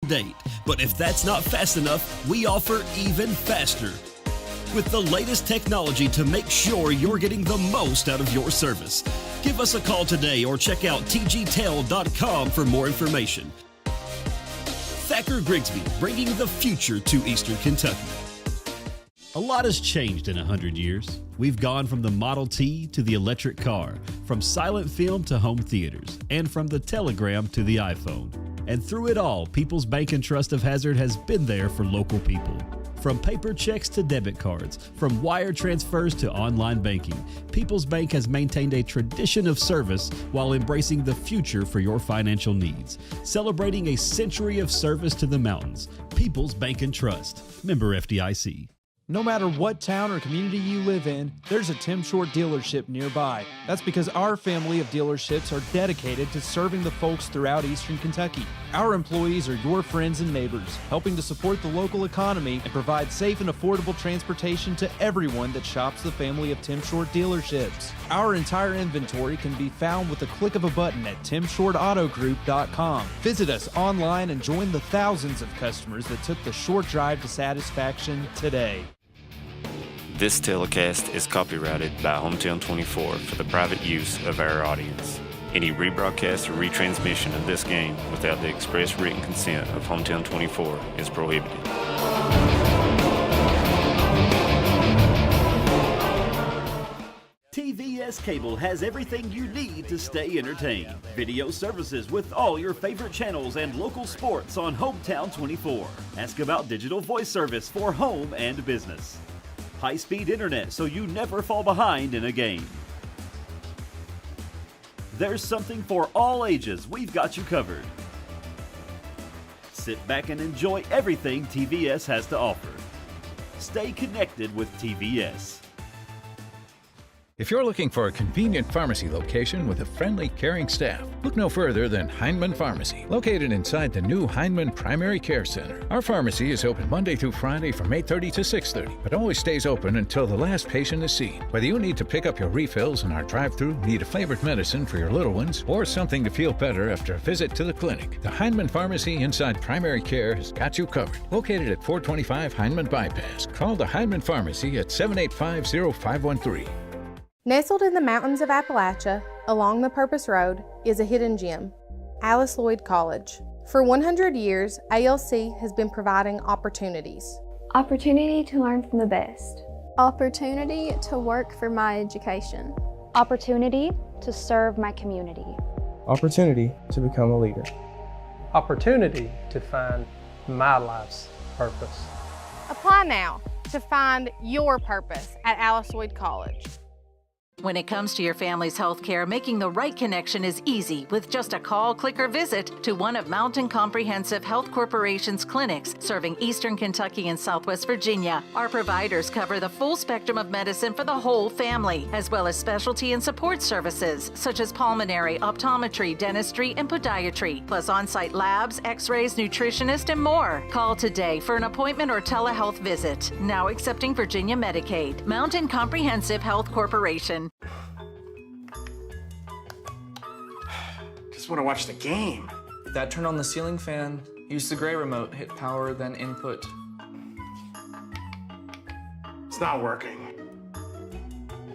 date. But if that's not fast enough, we offer even faster, with the layest technology to make sure you're getting the most out of your service. Give us a call today or check out tgtail.com for more information. Thacker Grigsby, bringing the future to Eastern Kentucky. A lot has changed in 100 years. We've gone from the Model T to the electric car, from silent film to home theaters, and from the telegram to the iPhone. And through it all, People's Bank and Trust of Hazard has been there for local people. From paper checks to debit cards, from wire transfers to online banking, People's Bank has maintained a tradition of service while embracing the future for your financial needs. Celebrating a century of service to the mountains. People's Bank and Trust. Member FDIC. No matter what town or community you live in, there's a Tim Short dealership nearby. That's because our family of dealerships are dedicated to serving the folks throughout Eastern Kentucky. Our employees are your friends and neighbors, helping to support the local economy and provide safe and affordable transportation to everyone that shops the family of Tim Short dealerships. Our entire inventory can be found with the click of a button at timshortautogroup.com. Visit us online and join the thousands of customers that took the short drive to satisfaction today. This telecast is copyrighted by Hometown 24 for the private use of our audience. Any rebroadcast or retransmission of this game without the express written consent of Hometown 24 is prohibited. TVS Cable has everything you need to stay entertained. Video services with all your favorite channels and local sports on Hometown 24. Ask about digital voice service for home and business. High-speed internet so you never fall behind in a game. There's something for all ages. We've got you covered. Sit back and enjoy everything TVS has to offer. Stay connected with TVS. If you're looking for a convenient pharmacy location with a friendly, caring staff, look no further than Hindman Pharmacy, located inside the new Hindman Primary Care Center. Our pharmacy is open Monday through Friday from 8:30 to 6:30, but always stays open until the last patient is seen. Whether you need to pick up your refills in our drive-thru, need a flavored medicine for your little ones, or something to feel better after a visit to the clinic, the Hindman Pharmacy inside Primary Care has got you covered. Located at 425 Hindman Bypass. Call the Hindman Pharmacy at 785-0513. Nestled in the mountains of Appalachia, along the Purpose Road, is a hidden gem, Alice Lloyd College. For 100 years, ALC has been providing opportunities. Opportunity to learn from the best. Opportunity to work for my education. Opportunity to serve my community. Opportunity to become a leader. Opportunity to find my life's purpose. Apply now to find your purpose at Alice Lloyd College. When it comes to your family's health care, making the right connection is easy with just a call, click, or visit to one of Mountain Comprehensive Health Corporation's clinics serving Eastern Kentucky and Southwest Virginia. Our providers cover the full spectrum of medicine for the whole family, as well as specialty and support services such as pulmonary, optometry, dentistry, and podiatry, plus on-site labs, x-rays, nutritionist, and more. Call today for an appointment or telehealth visit. Now accepting Virginia Medicaid. Mountain Comprehensive Health Corporation. Just want to watch the game. That turn on the ceiling fan. Use the gray remote. Hit power, then input. It's not working.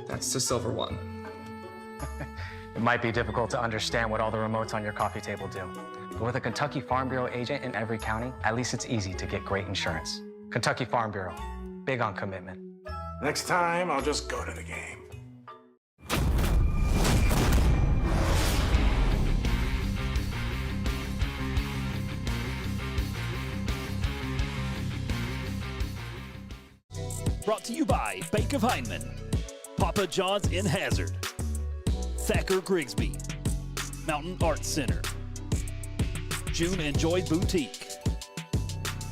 That's the silver one. It might be difficult to understand what all the remotes on your coffee table do. But with a Kentucky Farm Bureau agent in every county, at least it's easy to get great insurance. Kentucky Farm Bureau, big on commitment. Next time, I'll just go to the game. Brought to you by Bank of Hindman, Papa John's in Hazard, Thacker Grigsby, Mountain Arts Center, June and Joy Boutique,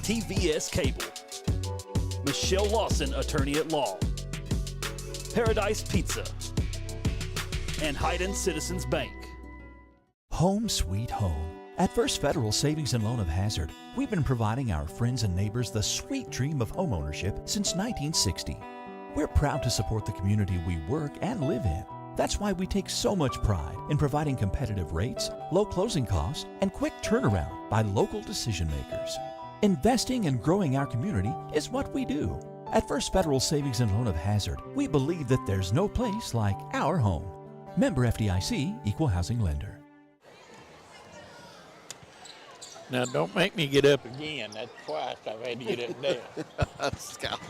TVS Cable, Michelle Lawson, Attorney at Law, Paradise Pizza, and Hayden Citizens Bank. Home sweet home. At First Federal Savings and Loan of Hazard, we've been providing our friends and neighbors the sweet dream of homeownership since 1960. We're proud to support the community we work and live in. That's why we take so much pride in providing competitive rates, low closing costs, and quick turnaround by local decision makers. Investing and growing our community is what we do. At First Federal Savings and Loan of Hazard, we believe that there's no place like our home. Member FDIC, Equal Housing Lender. Now, don't make me get up again. That's twice I've had to get up there. Scott.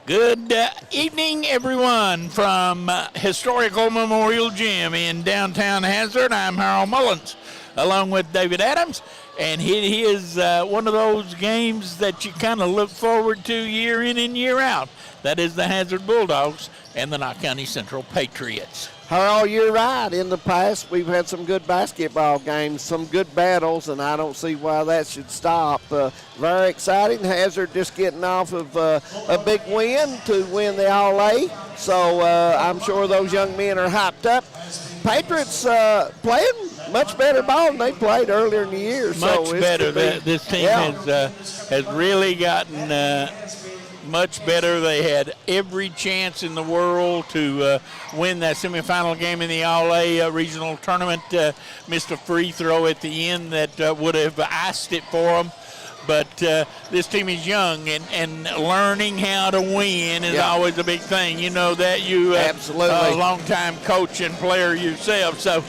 Good evening, everyone, from Historical Memorial Gym in downtown Hazard. I'm Harold Mullins, along with David Adams, and it is one of those games that you kind of look forward to year in and year out. That is the Hazard Bulldogs and the Knott County Central Patriots. Harold, you're right. In the past, we've had some good basketball games, some good battles, and I don't see why that should stop. Very exciting. Hazard just getting off of a big win to win the All-A, so I'm sure those young men are hyped up. Patriots playing much better ball than they played earlier in the year. Much better. This team has really gotten much better. They had every chance in the world to win that semifinal game in the All-A regional tournament. Missed a free throw at the end that would have iced it for them. But this team is young, and learning how to win is always a big thing. You know that, you absolutely a long-time coach and player yourself. So,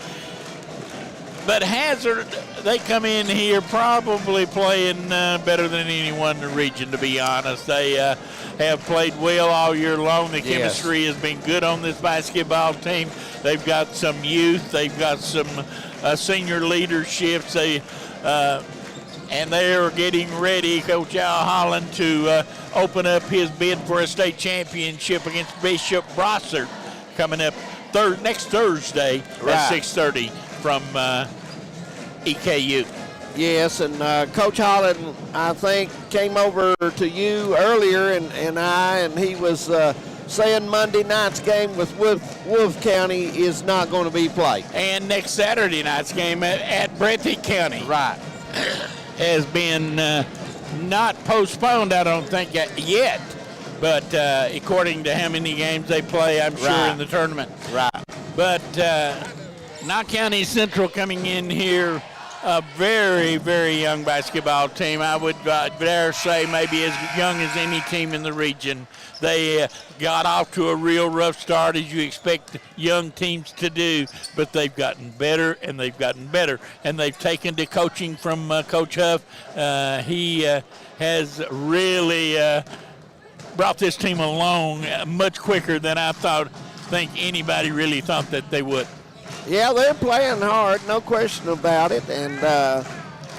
but Hazard, they come in here probably playing better than anyone in the region, to be honest. They have played well all year long. The chemistry has been good on this basketball team. They've got some youth. They've got some senior leaderships. And they are getting ready, Coach Al Holland, to open up his bid for a state championship against Bishop Brossard coming up next Thursday at 6:30 from EKU. Yes, and Coach Holland, I think, came over to you earlier, and he was saying Monday night's game with Wolf County is not going to be played. And next Saturday night's game at Breathitt County. Right. Has been not postponed, I don't think, yet. But according to how many games they play, I'm sure in the tournament. Right. But Knott County Central coming in here, a very, very young basketball team. I would dare say maybe as young as any team in the region. They got off to a real rough start, as you expect young teams to do, but they've gotten better, and they've gotten better. And they've taken to coaching from Coach Huff. He has really brought this team along much quicker than I think anybody really thought that they would. Yeah, they're playing hard, no question about it. And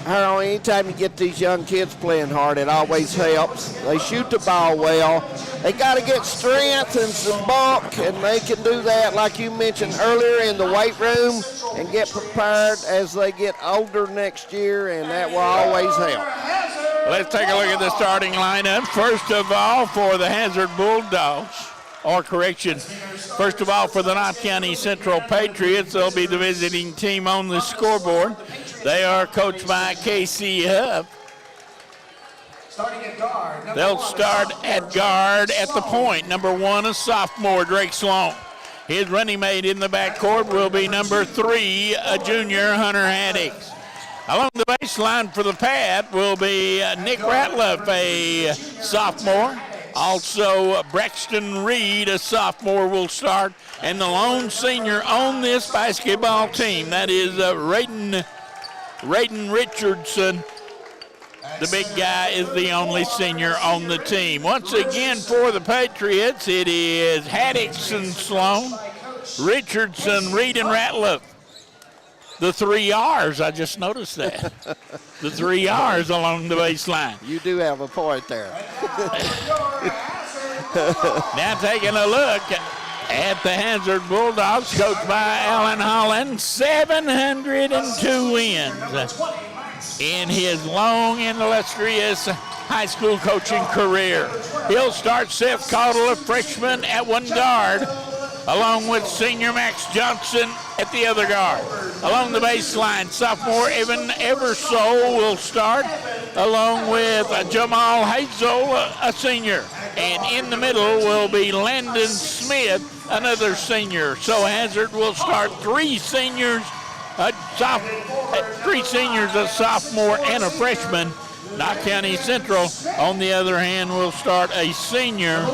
Harold, anytime you get these young kids playing hard, it always helps. They shoot the ball well. They got to get strength and some bulk, and they can do that, like you mentioned earlier, in the weight room and get prepared as they get older next year, and that will always help. Let's take a look at the starting lineup. First of all, for the Hazard Bulldogs, or correction, first of all, for the Knott County Central Patriots, they'll be the visiting team on the scoreboard. They are coached by Casey Huff. They'll start at guard at the point. Number 1, a sophomore, Drake Sloan. His running mate in the backcourt will be number 3, a junior, Hunter Haddix. Along the baseline for the pad will be Nick Ratliff, a sophomore. Also, Braxton Reed, a sophomore, will start. And the lone senior on this basketball team, that is Raiden Richardson. The big guy is the only senior on the team. Once again, for the Patriots, it is Haddix and Sloan, Richardson, Reed, and Ratliff. The 3 R's, I just noticed that. The 3 R's along the baseline. You do have a point there. Now taking a look at the Hazard Bulldogs, coached by Alan Holland, 702 wins in his long and illustrious high school coaching career. He'll start Seth Caudle, a freshman, at one guard, along with senior Max Johnson at the other guard. Along the baseline, sophomore Evan Eversole will start, along with Jamal Hazel, a senior. And in the middle will be Landon Smith, another senior. So Hazard will start three seniors, a sophomore, and a freshman. Knott County Central, on the other hand, will start a senior,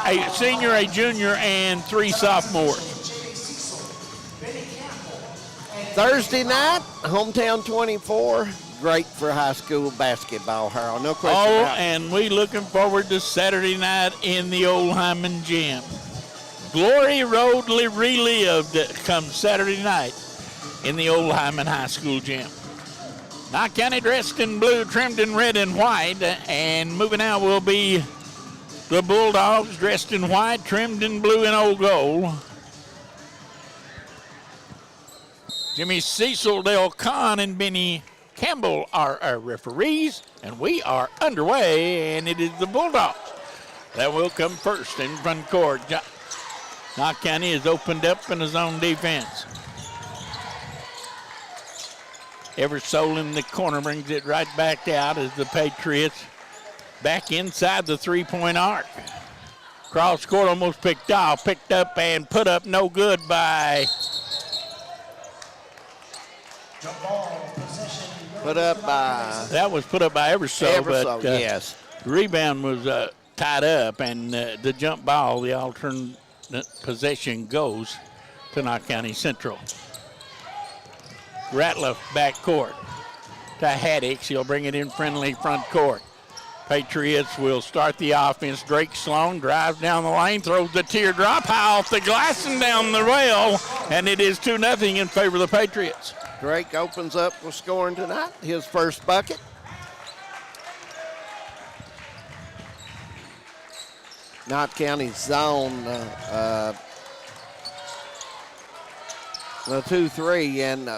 a junior, and three sophomores. Thursday night, Hometown 24. Great for high school basketball, Harold. No question about it. And we looking forward to Saturday night in the old Hyman Gym. Glory Road relived come Saturday night in the old Hyman High School Gym. Knott County dressed in blue, trimmed in red and white, and moving out will be the Bulldogs dressed in white, trimmed in blue and old gold. Jimmy Cecil, Dale Kahn, and Benny Campbell are our referees, and we are underway, and it is the Bulldogs that will come first in front court. Knott County is opened up in his own defense. Eversole in the corner brings it right back out as the Patriots back inside the three-point arc. Cross court almost picked up and put up, no good by That was put up by Eversole, but yes. Rebound was tied up, and the jump ball, the alternate possession, goes to Knott County Central. Ratliff back court to Haddix. He'll bring it in friendly front court. Patriots will start the offense. Drake Sloan drives down the lane, throws the teardrop high off the glass and down the rail, and it is 2-0 in favor of the Patriots. Drake opens up with scoring tonight, his first bucket. Knott County zone the 2-3, and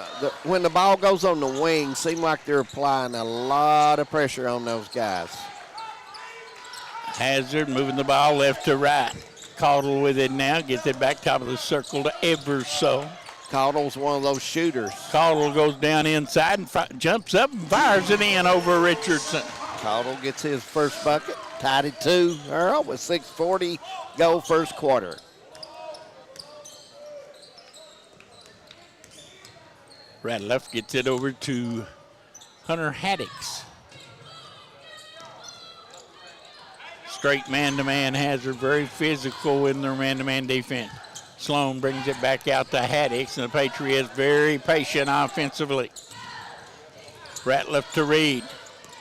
when the ball goes on the wing, seems like they're applying a lot of pressure on those guys. Hazard moving the ball left to right. Caudle with it now, gets it back top of the circle to Eversole. Caudle's one of those shooters. Caudle goes down inside and jumps up and fires it in over Richardson. Caudle gets his first bucket, tied it 2, Earl, with 6:40 go first quarter. Ratliff gets it over to Hunter Haddix. Straight man-to-man. Hazard, very physical in their man-to-man defense. Sloan brings it back out to Haddix, and the Patriots very patient offensively. Ratliff to Reed.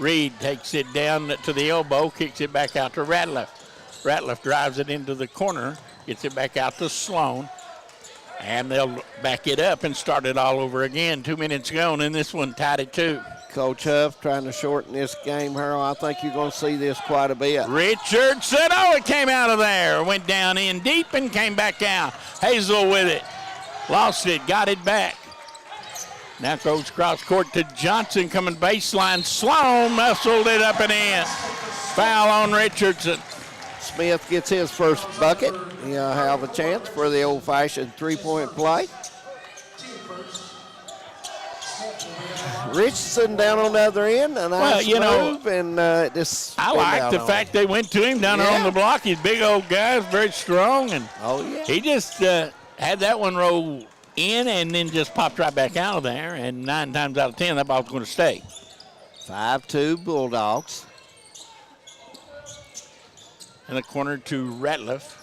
Reed takes it down to the elbow, kicks it back out to Ratliff. Ratliff drives it into the corner, gets it back out to Sloan, and they'll back it up and start it all over again. 2 minutes gone, and this one tied at 2. Coach Huff trying to shorten this game, Harold. I think you're going to see this quite a bit. Richardson, it came out of there. Went down in deep and came back out. Hazel with it. Lost it, got it back. Now goes cross court to Johnson, coming baseline. Sloan muscled it up and in. Foul on Richardson. Smith gets his first bucket. He'll have a chance for the old-fashioned three-point play. Richardson down on the other end, and move, and this. I like the fact they went to him down on the block. He's big old guy, very strong, and he just had that one roll in and then just popped right back out of there. And 9 times out of 10, that ball's going to stay. 5-2 Bulldogs. In the corner to Ratliff.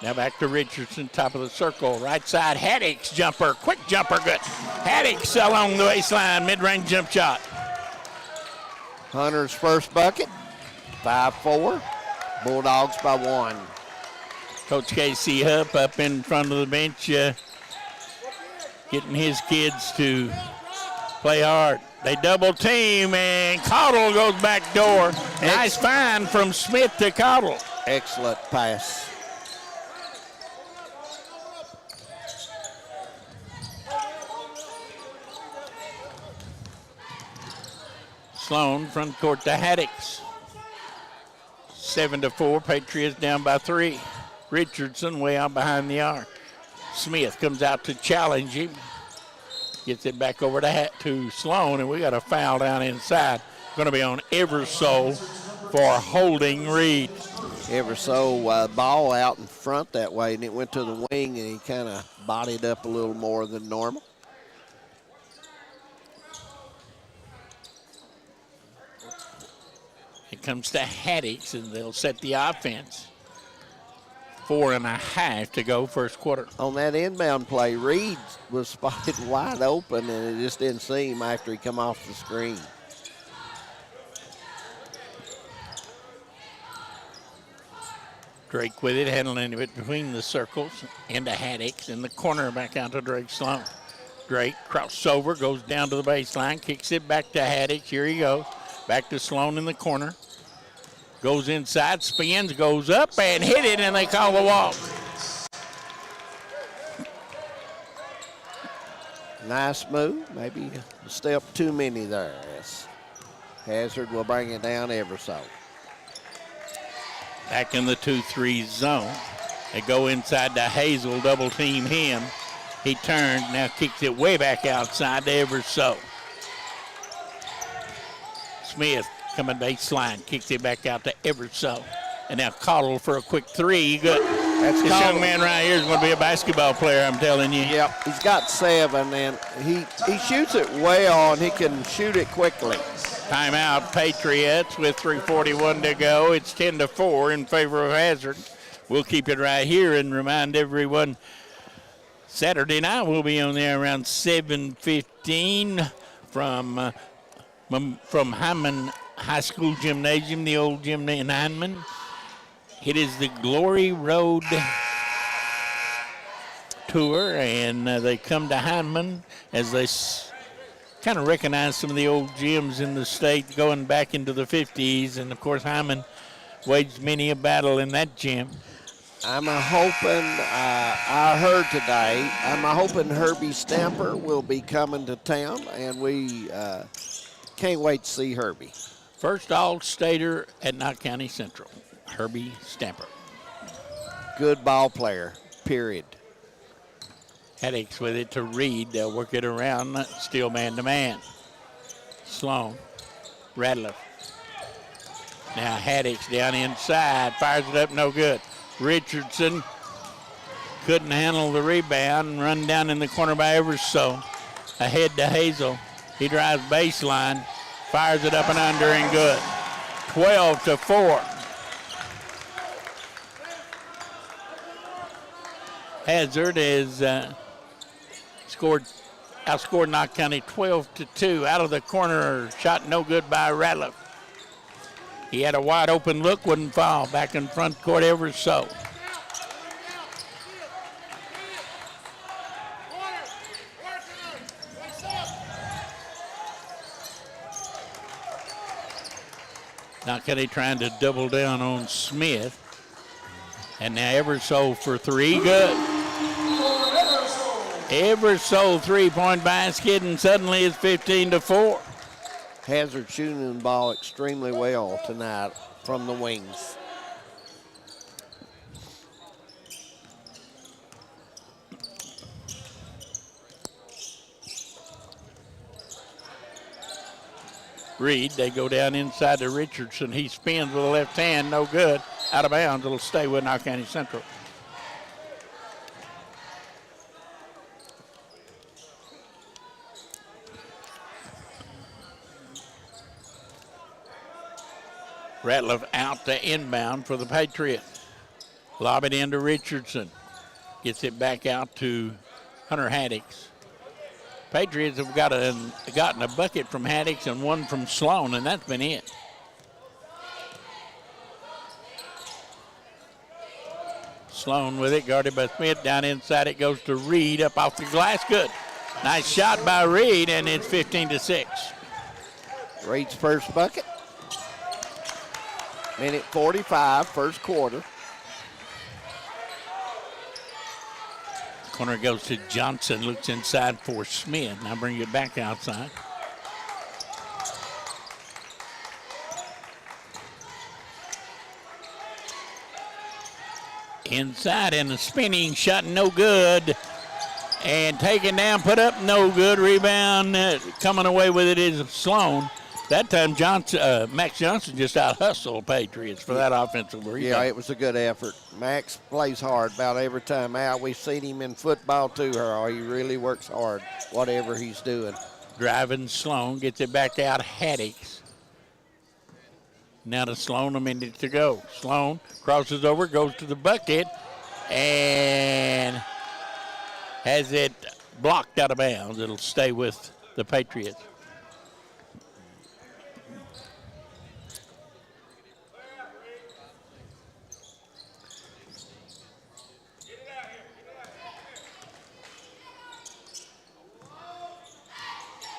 Now back to Richardson, top of the circle. Right side, Haddix jumper. Quick jumper, good. Haddix along the baseline, mid-range jump shot. Hunter's first bucket, 5-4. Bulldogs by 1. Coach Casey Hupp up in front of the bench, getting his kids to play hard. They double team, and Caudle goes back door. Nice find from Smith to Caudle. Excellent pass. Sloan, front court to Haddix. 7-4, Patriots down by 3. Richardson way out behind the arc. Smith comes out to challenge him. Gets it back over to Sloan, and we got a foul down inside. Going to be on Eversole for holding Reed. ever so ball out in front that way, and it went to the wing, and he kind of bodied up a little more than normal. It comes to Haddix, and they'll set the offense. 4.5 to go first quarter. On that inbound play, Reed was spotted wide open, and it just didn't see him after he come off the screen. Drake with it, handling it between the circles, into Haddix, in the corner, back out to Drake Sloan. Drake crossover, goes down to the baseline, kicks it back to Haddix. Here he goes. Back to Sloan in the corner. Goes inside, spins, goes up, and hit it, and they call the walk. Nice move, maybe a step too many there. Yes. Hazard will bring it down ever so. Back in the 2-3 zone. They go inside to Hazel, double team him. He turned, now kicks it way back outside to ever so. Smith coming baseline, kicks it back out to ever so. And now Cottle for a quick three. Good. This young man right here is going to be a basketball player, I'm telling you. Yep, he's got 7, and he shoots it well, and he can shoot it quickly. Timeout, Patriots with 3:41 to go. It's 10-4 in favor of Hazard. We'll keep it right here and remind everyone Saturday night we'll be on there around 7:15 from Hyman High School Gymnasium, the old gym in Hyman. It is the Glory Road Tour, and they come to Hyman as they kind of recognize some of the old gyms in the state going back into the 50s, and of course Hyman waged many a battle in that gym. I'm hoping, I heard today, I'm hoping Herbie Stamper will be coming to town, and we can't wait to see Herbie. First All-Stater at Knott County Central, Herbie Stamper. Good ball player, period. Haddix with it to Reed. They'll work it around, still man-to-man. Sloan, Radler. Now Haddix down inside, fires it up, no good. Richardson couldn't handle the rebound, run down in the corner by Everso. Ahead to Hazel. He drives baseline, fires it up and under and good. 12-4. Hazard is outscored Knott County 12-2. Out of the corner, shot no good by Ratliff. He had a wide open look, wouldn't fall. Back in front court ever so. Knott County trying to double down on Smith. And now Everso for three, good. Everso three-point basket, and suddenly it's 15-4. Hazard shooting the ball extremely well tonight from the wings. Reed, they go down inside to Richardson. He spins with the left hand, no good. Out of bounds, it'll stay with Knott County Central. Ratliff out to inbound for the Patriots. Lob it into Richardson. Gets it back out to Hunter Haddix. Patriots have gotten a bucket from Haddix and one from Sloan, and that's been it. Sloan with it, guarded by Smith. Down inside it goes to Reed, up off the glass, good. Nice shot by Reed, and it's 15-6. Reed's first bucket. Minute 45, first quarter. Corner goes to Johnson, looks inside for Smith. Now bring it back outside. Inside and a spinning shot, no good. And taken down, put up, no good. Rebound, coming away with it is Sloan. That time, Max Johnson just out-hustled Patriots for that offensive rebound. Yeah, it was a good effort. Max plays hard about every time out. We've seen him in football too, Harold. He really works hard, whatever he's doing. Driving Sloan, gets it back out, Haddix. Now to Sloan, a minute to go. Sloan crosses over, goes to the bucket, and has it blocked out of bounds. It'll stay with the Patriots.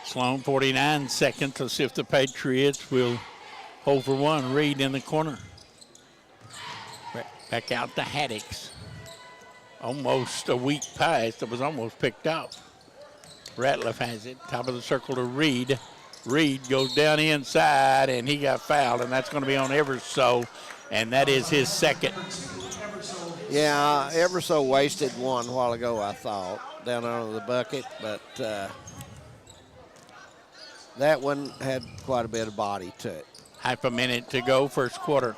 Sloan, 49 seconds. Let's see if the Patriots will hold for one. Reed in the corner. Back out to Haddix. Almost a weak pass that was almost picked up. Ratliff has it. Top of the circle to Reed. Reed goes down inside, and he got fouled, and that's going to be on Everso, and that is his second. Yeah, Everso wasted one a while ago, I thought, down under the bucket, but that one had quite a bit of body to it. Half a minute to go, first quarter.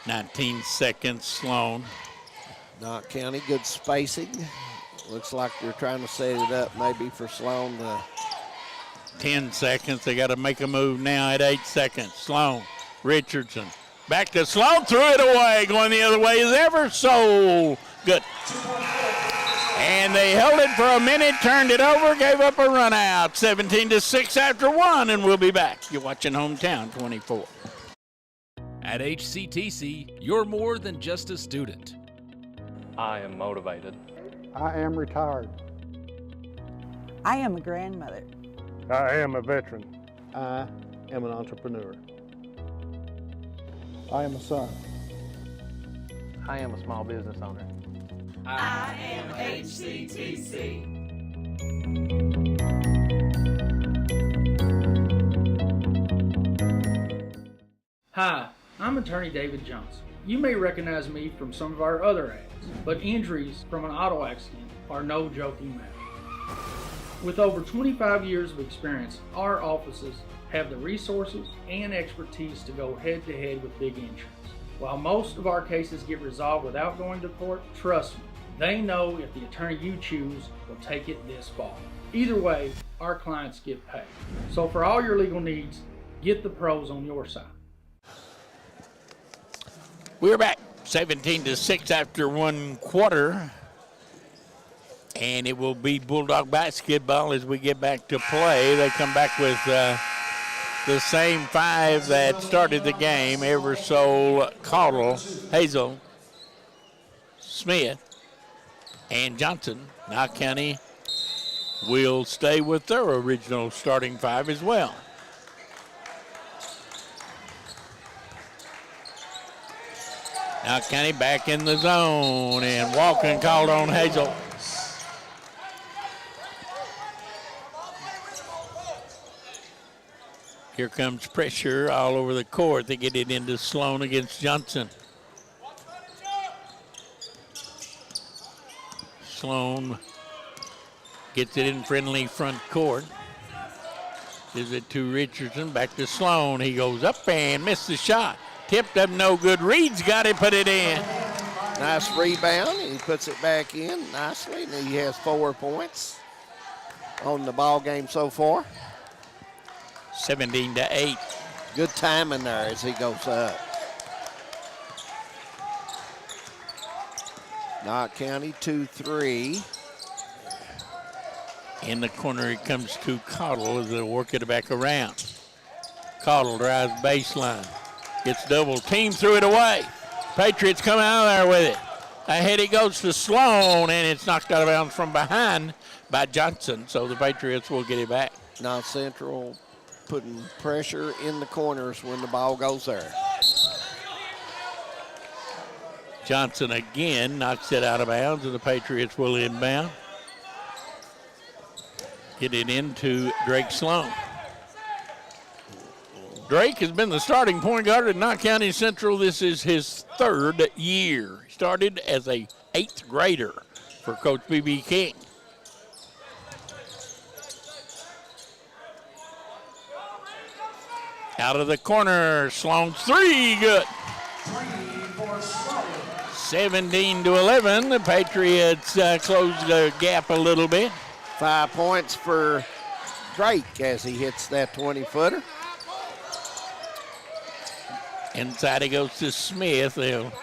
$19 seconds, Sloan. Knott County, good spacing. Looks like they're trying to set it up maybe for Sloan to 10 seconds. They got to make a move now at 8 seconds. Sloan, Richardson. Back to Sloan, threw it away. Going the other way is Everso. Good. And they held it for a minute, turned it over, gave up a run out. 17-6 after one, and we'll be back. You're watching Hometown 24. At HCTC, you're more than just a student. I am motivated. I am retired. I am a grandmother. I am a veteran. I am an entrepreneur. I am a son. I am a small business owner. I am HCTC. Hi, I'm attorney David Johnson. You may recognize me from some of our other ads, but injuries from an auto accident are no joking matter. With over 25 years of experience, our offices have the resources and expertise to go head-to-head with big insurance. While most of our cases get resolved without going to court, trust me, they know if the attorney you choose will take it this far. Either way, our clients get paid. So for all your legal needs, get the pros on your side. We're back, 17-6 after one quarter. And it will be Bulldog basketball as we get back to play. They come back with the same five that started the game. Eversole, Caudle, Hazel, Smith, and Johnson. Knott County will stay with their original starting five as well. Knott County back in the zone, and Walken called on Hazel. Here comes pressure all over the court. They get it into Sloan against Johnson. Sloan gets it in friendly front court. Gives it to Richardson, back to Sloan. He goes up and missed the shot. Tipped up, no good. Reed's got it, put it in. Nice rebound. He puts it back in nicely, and he has 4 points on the ball game so far. 17-8. Good timing there as he goes up. Knott County 2-3. In the corner it comes to Caudle as they'll work it back around. Caudle drives baseline. Gets double team, threw it away. Patriots come out of there with it. Ahead it goes to Sloan, and it's knocked out of bounds from behind by Johnson, so the Patriots will get it back. Now Central putting pressure in the corners when the ball goes there. Johnson again knocks it out of bounds, and the Patriots will inbound. Get it into Drake Sloan. Drake has been the starting point guard at Knott County Central. This is his 3rd year. He started as a 8th grader for Coach B.B. King. Out of the corner, Sloan's 3, good. 17-11, the Patriots closed the gap a little bit. 5 points for Drake as he hits that 20-footer. Inside he goes to Smith. They'll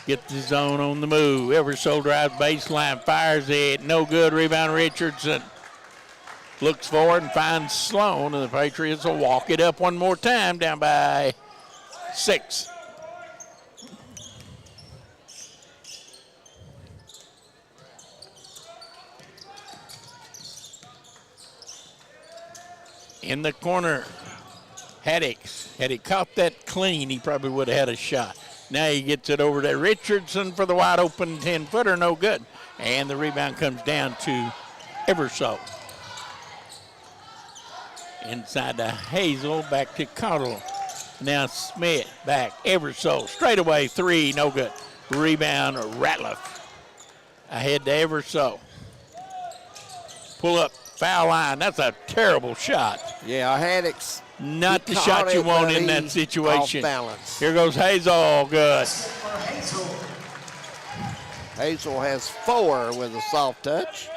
get the zone on the move. Eversole drives baseline, fires it. No good. Rebound Richardson. Looks forward and finds Sloan, and the Patriots will walk it up one more time, down by 6. In the corner, Haddix. Had he caught that clean, he probably would have had a shot. Now he gets it over to Richardson for the wide open 10-footer, no good. And the rebound comes down to Eversole. Inside to Hazel, back to Cottle. Now Smith, back, Eversole, straight away 3, no good. Rebound, Ratliff. Ahead to Eversole. Pull up, foul line, that's a terrible shot. Yeah, Haddix. Not the shot you want in that situation. Here goes Hazel, good. Hazel has 4 with a soft touch.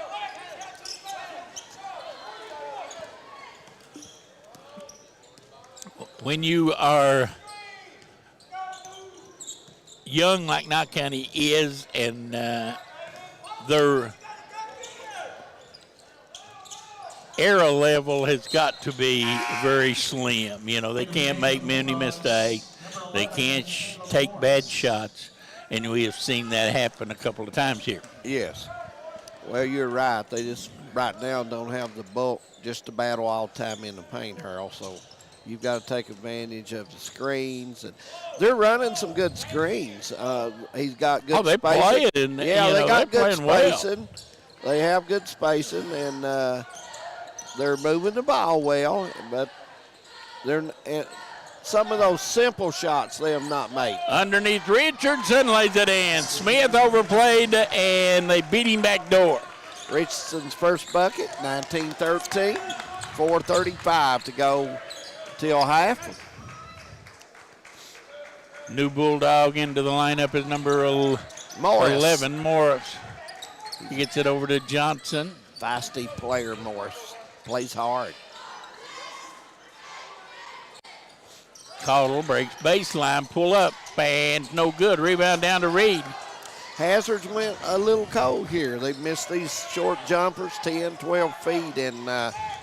When you are young like Knott County is, and their error level has got to be very slim. You know, they can't make many mistakes. They can't take bad shots, and we have seen that happen a couple of times here. Yes. Well, you're right. They just right now don't have the bulk just to battle all the time in the paint, Harold. So you've got to take advantage of the screens, and they're running some good screens. He's got good spacing. Play it in, they got good spacing. Well. They have good spacing, and they're moving the ball well, but some of those simple shots they have not made. Underneath Richardson lays it in. Smith overplayed, and they beat him back door. Richardson's first bucket, 19-13, 4:35 to go till half. New Bulldog into the lineup is number 11, Morris. He gets it over to Johnson. Feisty player, Morris. Plays hard. Caudle breaks baseline, pull up, and no good. Rebound down to Reed. Hazards went a little cold here. They missed these short jumpers, 10, 12 feet, and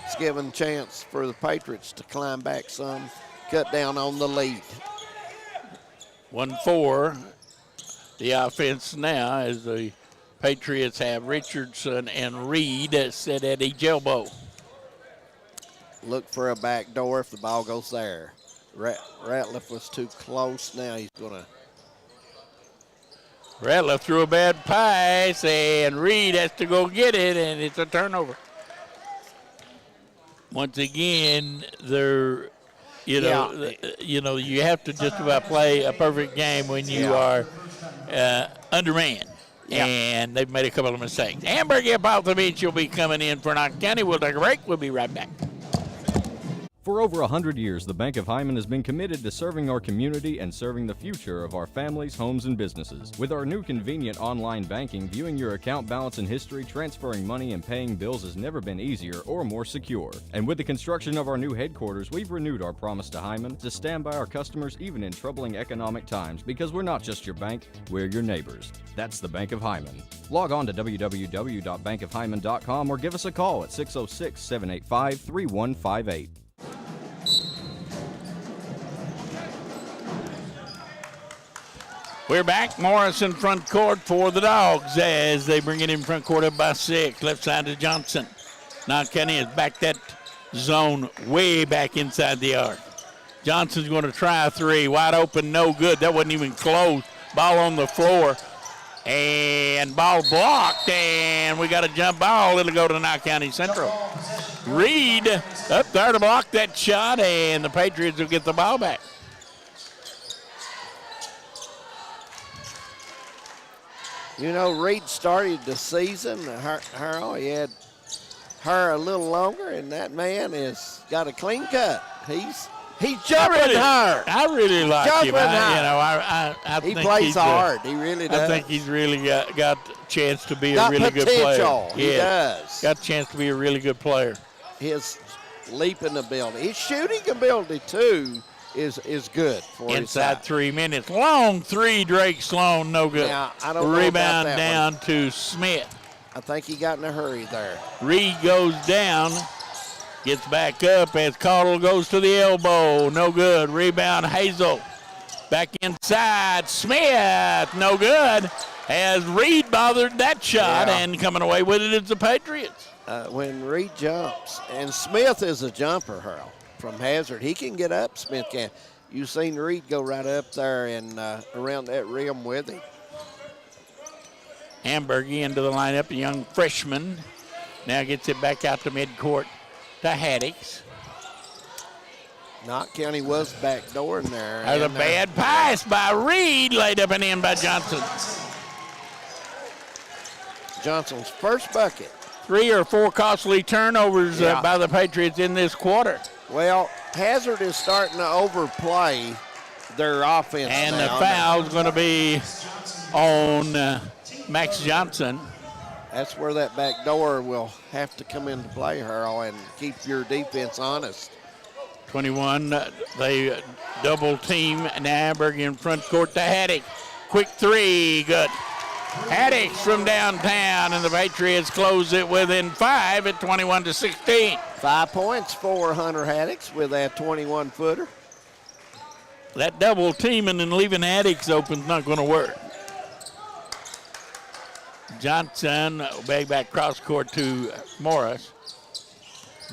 it's given a chance for the Patriots to climb back some, cut down on the lead. 1-4. The offense now as the Patriots have Richardson and Reed set at each elbow. Look for a back door if the ball goes there. Ratliff was too close. Now he's going to. Ratliff threw a bad pass, and Reed has to go get it, and it's a turnover. Once again, you have to just about play a perfect game when you are undermanned. Yeah. And they've made a couple of mistakes. Amber Gepaltovich will be coming in for Knott County. We'll take a break. We'll be right back. For over 100 years, the Bank of Hyman has been committed to serving our community and serving the future of our families, homes, and businesses. With our new convenient online banking, viewing your account balance and history, transferring money, and paying bills has never been easier or more secure. And with the construction of our new headquarters, we've renewed our promise to Hyman to stand by our customers even in troubling economic times, because we're not just your bank, we're your neighbors. That's the Bank of Hyman. Log on to www.bankofhyman.com or give us a call at 606-785-3158. We're back. Morris in front court for the Dogs as they bring it in front court up by 6. Left side to Johnson. Knott County has backed that zone way back inside the arc. Johnson's going to try a 3. Wide open, no good. That wasn't even close. Ball on the floor. And ball blocked. And we got a jump ball. It'll go to Knott County Central. Reed up there to block that shot, and the Patriots will get the ball back. You know, Reed started the season, he had hair a little longer, and that man has got a clean cut. He's jumping hard. I really like him. I think plays hard. He really does. I think he's really got a chance to be got a really good player. Potential. He does. Got a chance to be a really good player. His leaping ability, his shooting ability too, is good for inside 3 minutes. Long three, Drake Sloan, no good. Now, I don't know Rebound about that down one. to Smith. I think he got in a hurry there. Reed goes down, gets back up as Caudle goes to the elbow. No good. Rebound, Hazel. Back inside, Smith. No good. As Reed bothered that shot, and coming away with it is the Patriots. When Reed jumps, and Smith is a jumper, Harold, from Hazard. He can get up, Smith can. You've seen Reed go right up there and around that rim with him. Hamburg into the lineup, a young freshman. Now gets it back out to midcourt to Haddix. Knott County was backdooring there. There's a bad pass by Reed, laid up and in by Johnson. Johnson's first bucket. 3 or 4 costly turnovers by the Patriots in this quarter. Well, Hazard is starting to overplay their offense and now. The foul's going to be on Max Johnson. That's where that back door will have to come into play, Harold, and keep your defense honest. 21, they double team Hamburg in front court to Haddock. Quick three, good. Haddix from downtown, and the Patriots close it within 5 at 21-16. 5 points for Hunter Haddix with that 21-footer. That double teaming and leaving Haddix open is not going to work. Johnson, back cross court to Morris.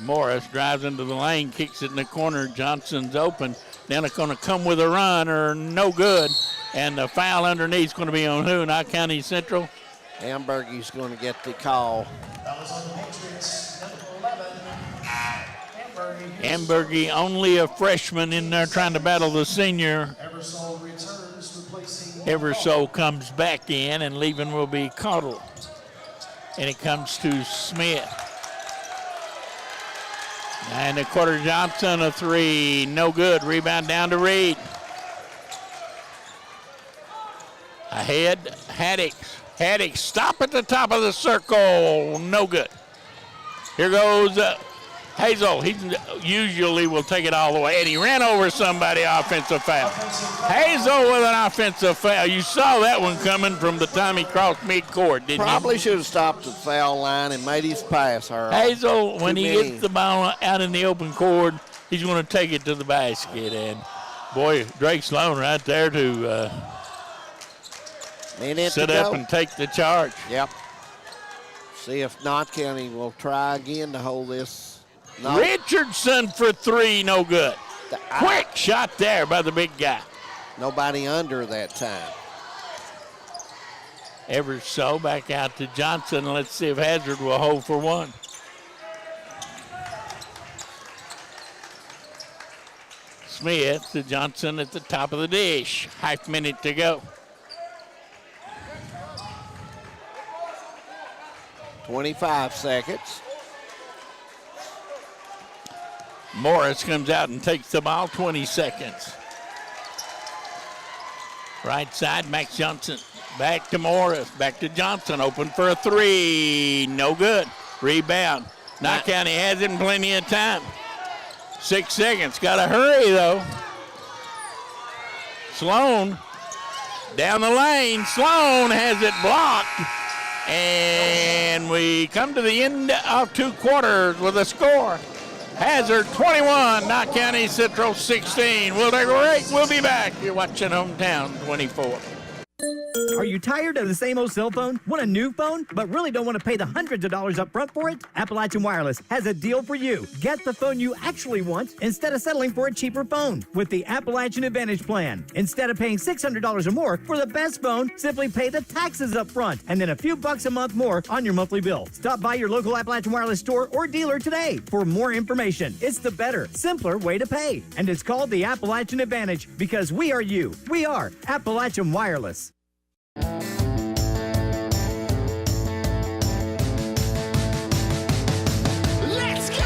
Morris drives into the lane, kicks it in the corner. Johnson's open. Then it's going to come with a run or no good. And the foul underneath is going to be on who? Knott County Central. Hamburg's going to get the call. Hamburg, only a freshman in there trying to battle the senior. Eversole comes back in, and leaving will be Caudle. And it comes to Smith. And a quarter Johnson, a three, no good. Rebound down to Reed. Ahead, Haddix. Haddix, stop at the top of the circle, no good. Here goes Hazel. He usually will take it all the way, and he ran over somebody, offensive foul. Hazel with an offensive foul. You saw that one coming from the time he crossed midcourt, didn't you? Probably should have stopped at the foul line and made his pass, Harold. Hazel, when he gets the ball out in the open court, he's going to take it to the basket. And, boy, Drake Sloan right there to sit up and take the charge. Yep. See if Knott County will try again to hold this. Richardson for three, no good. Quick shot there by the big guy. Nobody under that time. Eversole back out to Johnson. Let's see if Hazard will hold for one. Smith to Johnson at the top of the dish. Half minute to go. 25 seconds. Morris comes out and takes the ball, 20 seconds. Right side, Max Johnson. Back to Morris, back to Johnson, open for a three, no good. Rebound. Knott County has it in plenty of time. 6 seconds, got to hurry though. Sloan down the lane. Sloan has it blocked. And we come to the end of 2 quarters with a score. Hazard 21, Knott County Central 16. We'll take a break. We'll be back. You're watching Hometown 24. Are you tired of the same old cell phone? Want a new phone, but really don't want to pay the hundreds of dollars up front for it? Appalachian Wireless has a deal for you. Get the phone you actually want instead of settling for a cheaper phone with the Appalachian Advantage Plan. Instead of paying $600 or more for the best phone, simply pay the taxes up front and then a few bucks a month more on your monthly bill. Stop by your local Appalachian Wireless store or dealer today for more information. It's the better, simpler way to pay. And it's called the Appalachian Advantage because we are you. We are Appalachian Wireless. Let's go!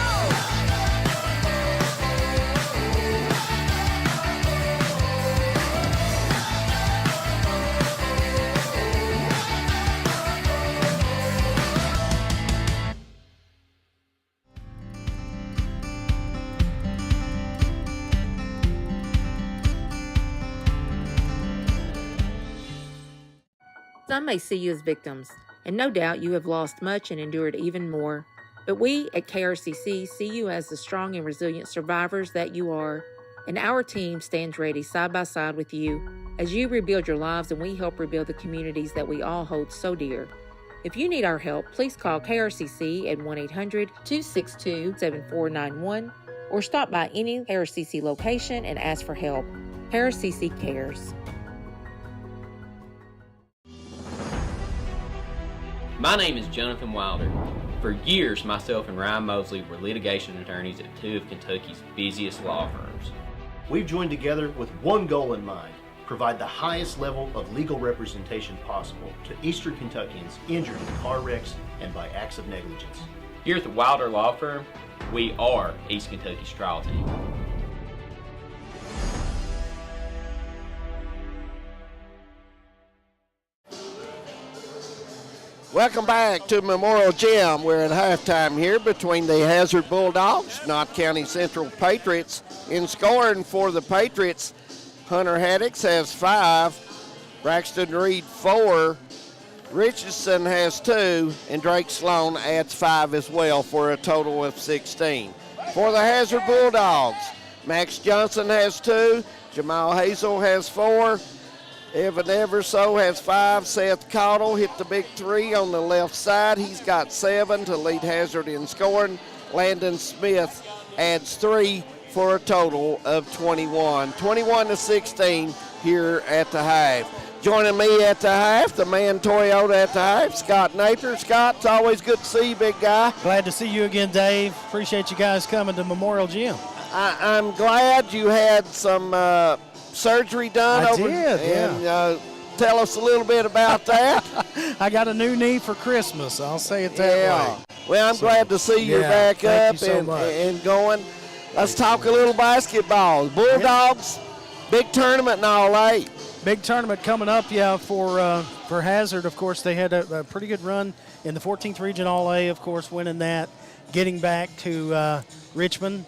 Some may see you as victims, and no doubt you have lost much and endured even more. But we at KRCC see you as the strong and resilient survivors that you are, and our team stands ready side by side with you as you rebuild your lives and we help rebuild the communities that we all hold so dear. If you need our help, please call KRCC at 1-800-262-7491 or stop by any KRCC location and ask for help. KRCC cares. My name is Jonathan Wilder. For years, myself and Ryan Mosley were litigation attorneys at two of Kentucky's busiest law firms. We've joined together with one goal in mind: provide the highest level of legal representation possible to Eastern Kentuckians injured in car wrecks and by acts of negligence. Here at the Wilder Law Firm, we are East Kentucky's trial team. Welcome back to Memorial Gym. We're at halftime here between the Hazard Bulldogs, Knott County Central Patriots. In scoring for the Patriots, Hunter Haddix has 5, Braxton Reed 4, Richardson has 2, and Drake Sloan adds 5 as well for a total of 16. For the Hazard Bulldogs, Max Johnson has 2, Jamal Hazel has 4, Evan Everso has 5. Seth Cottle hit the big 3 on the left side. He's got 7 to lead Hazard in scoring. Landon Smith adds 3 for a total of 21. 21-16 here at the half. Joining me at the half, the man Toyota at the half, Scott Napier. Scott, it's always good to see you, big guy. Glad to see you again, Dave. Appreciate you guys coming to Memorial Gym. I'm glad you had some surgery done. I did, and tell us a little bit about that. I got a new knee for Christmas. I'll say it that way. Well, I'm glad to see you're back up and going. Let's talk a little basketball. Bulldogs, big tournament in all 8. Big tournament coming up, for Hazard. Of course, they had a pretty good run in the 14th Region All-A, of course, winning that, getting back to Richmond,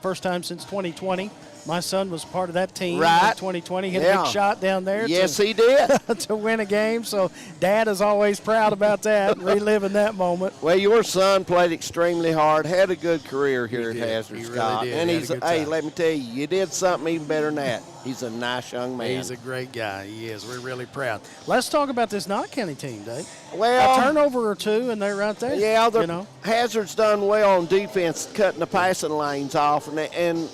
first time since 2020. My son was part of that team in 2020. Hit a big shot down there. Yes, he did. To win a game. So Dad is always proud about that, reliving that moment. Well, your son played extremely hard, had a good career here at Hazard, Scott. Really did. And he's, let me tell you did something even better than that. He's a nice young man. He's a great guy. He is. We're really proud. Let's talk about this Knott County team, Dave. Well, a turnover or two, and they're right there. Yeah, Hazard's done well on defense, cutting the passing lanes off, and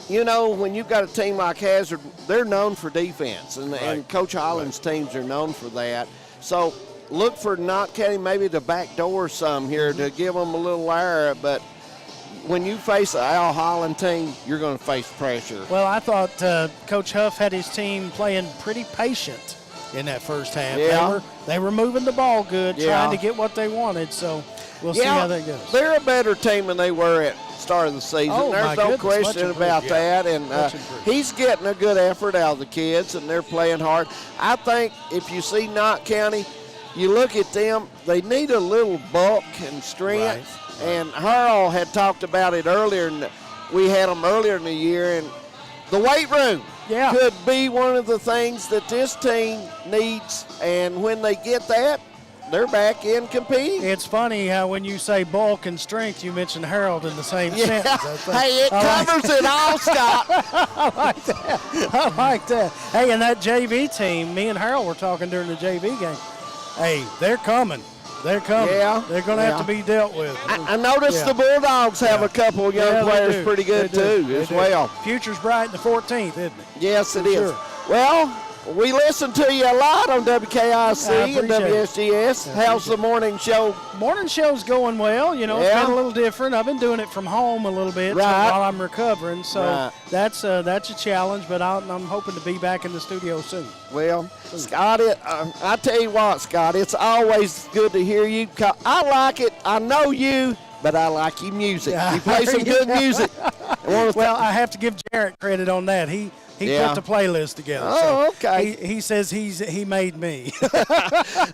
you know, when you've got a team like Hazard, they're known for defense, and Coach Holland's teams are known for that. So look for Knott County maybe to backdoor some here to give them a little air, but when you face an Al Holland team, you're going to face pressure. Well, I thought Coach Huff had his team playing pretty patient in that first half. Yeah. They were moving the ball good, trying to get what they wanted, so we'll see how that goes. They're a better team than they were at start of the season. There's no question about that, and he's getting a good effort out of the kids, and they're playing hard. I think if you see Knott County, you look at them, they need a little bulk and strength, and Harold had talked about it earlier, and we had them earlier in the year, and the weight room could be one of the things that this team needs, and when they get that, they're back in competing. It's funny how when you say bulk and strength, you mention Harold in the same sentence. Hey, it covers it all, Scott. I like that. I like that. Hey, and that JV team, me and Harold were talking during the JV game. Hey, they're coming. They're coming. Yeah. They're going to have to be dealt with. I noticed the Bulldogs have a couple of young players pretty good too as well. Future's bright in the 14th, isn't it? Yes, it is. Well, we listen to you a lot on WKIC and WSGS. How's the morning show? Morning show's going well. You know, it's been a little different. I've been doing it from home a little bit while I'm recovering, so that's a challenge. But I'm hoping to be back in the studio soon. Well, Scott, I tell you what, Scott, it's always good to hear you. I like it. I know you, but I like your music. You play some good music. Well, I have to give Jarrett credit on that. He put the playlist together. Oh, so okay. He says he made me.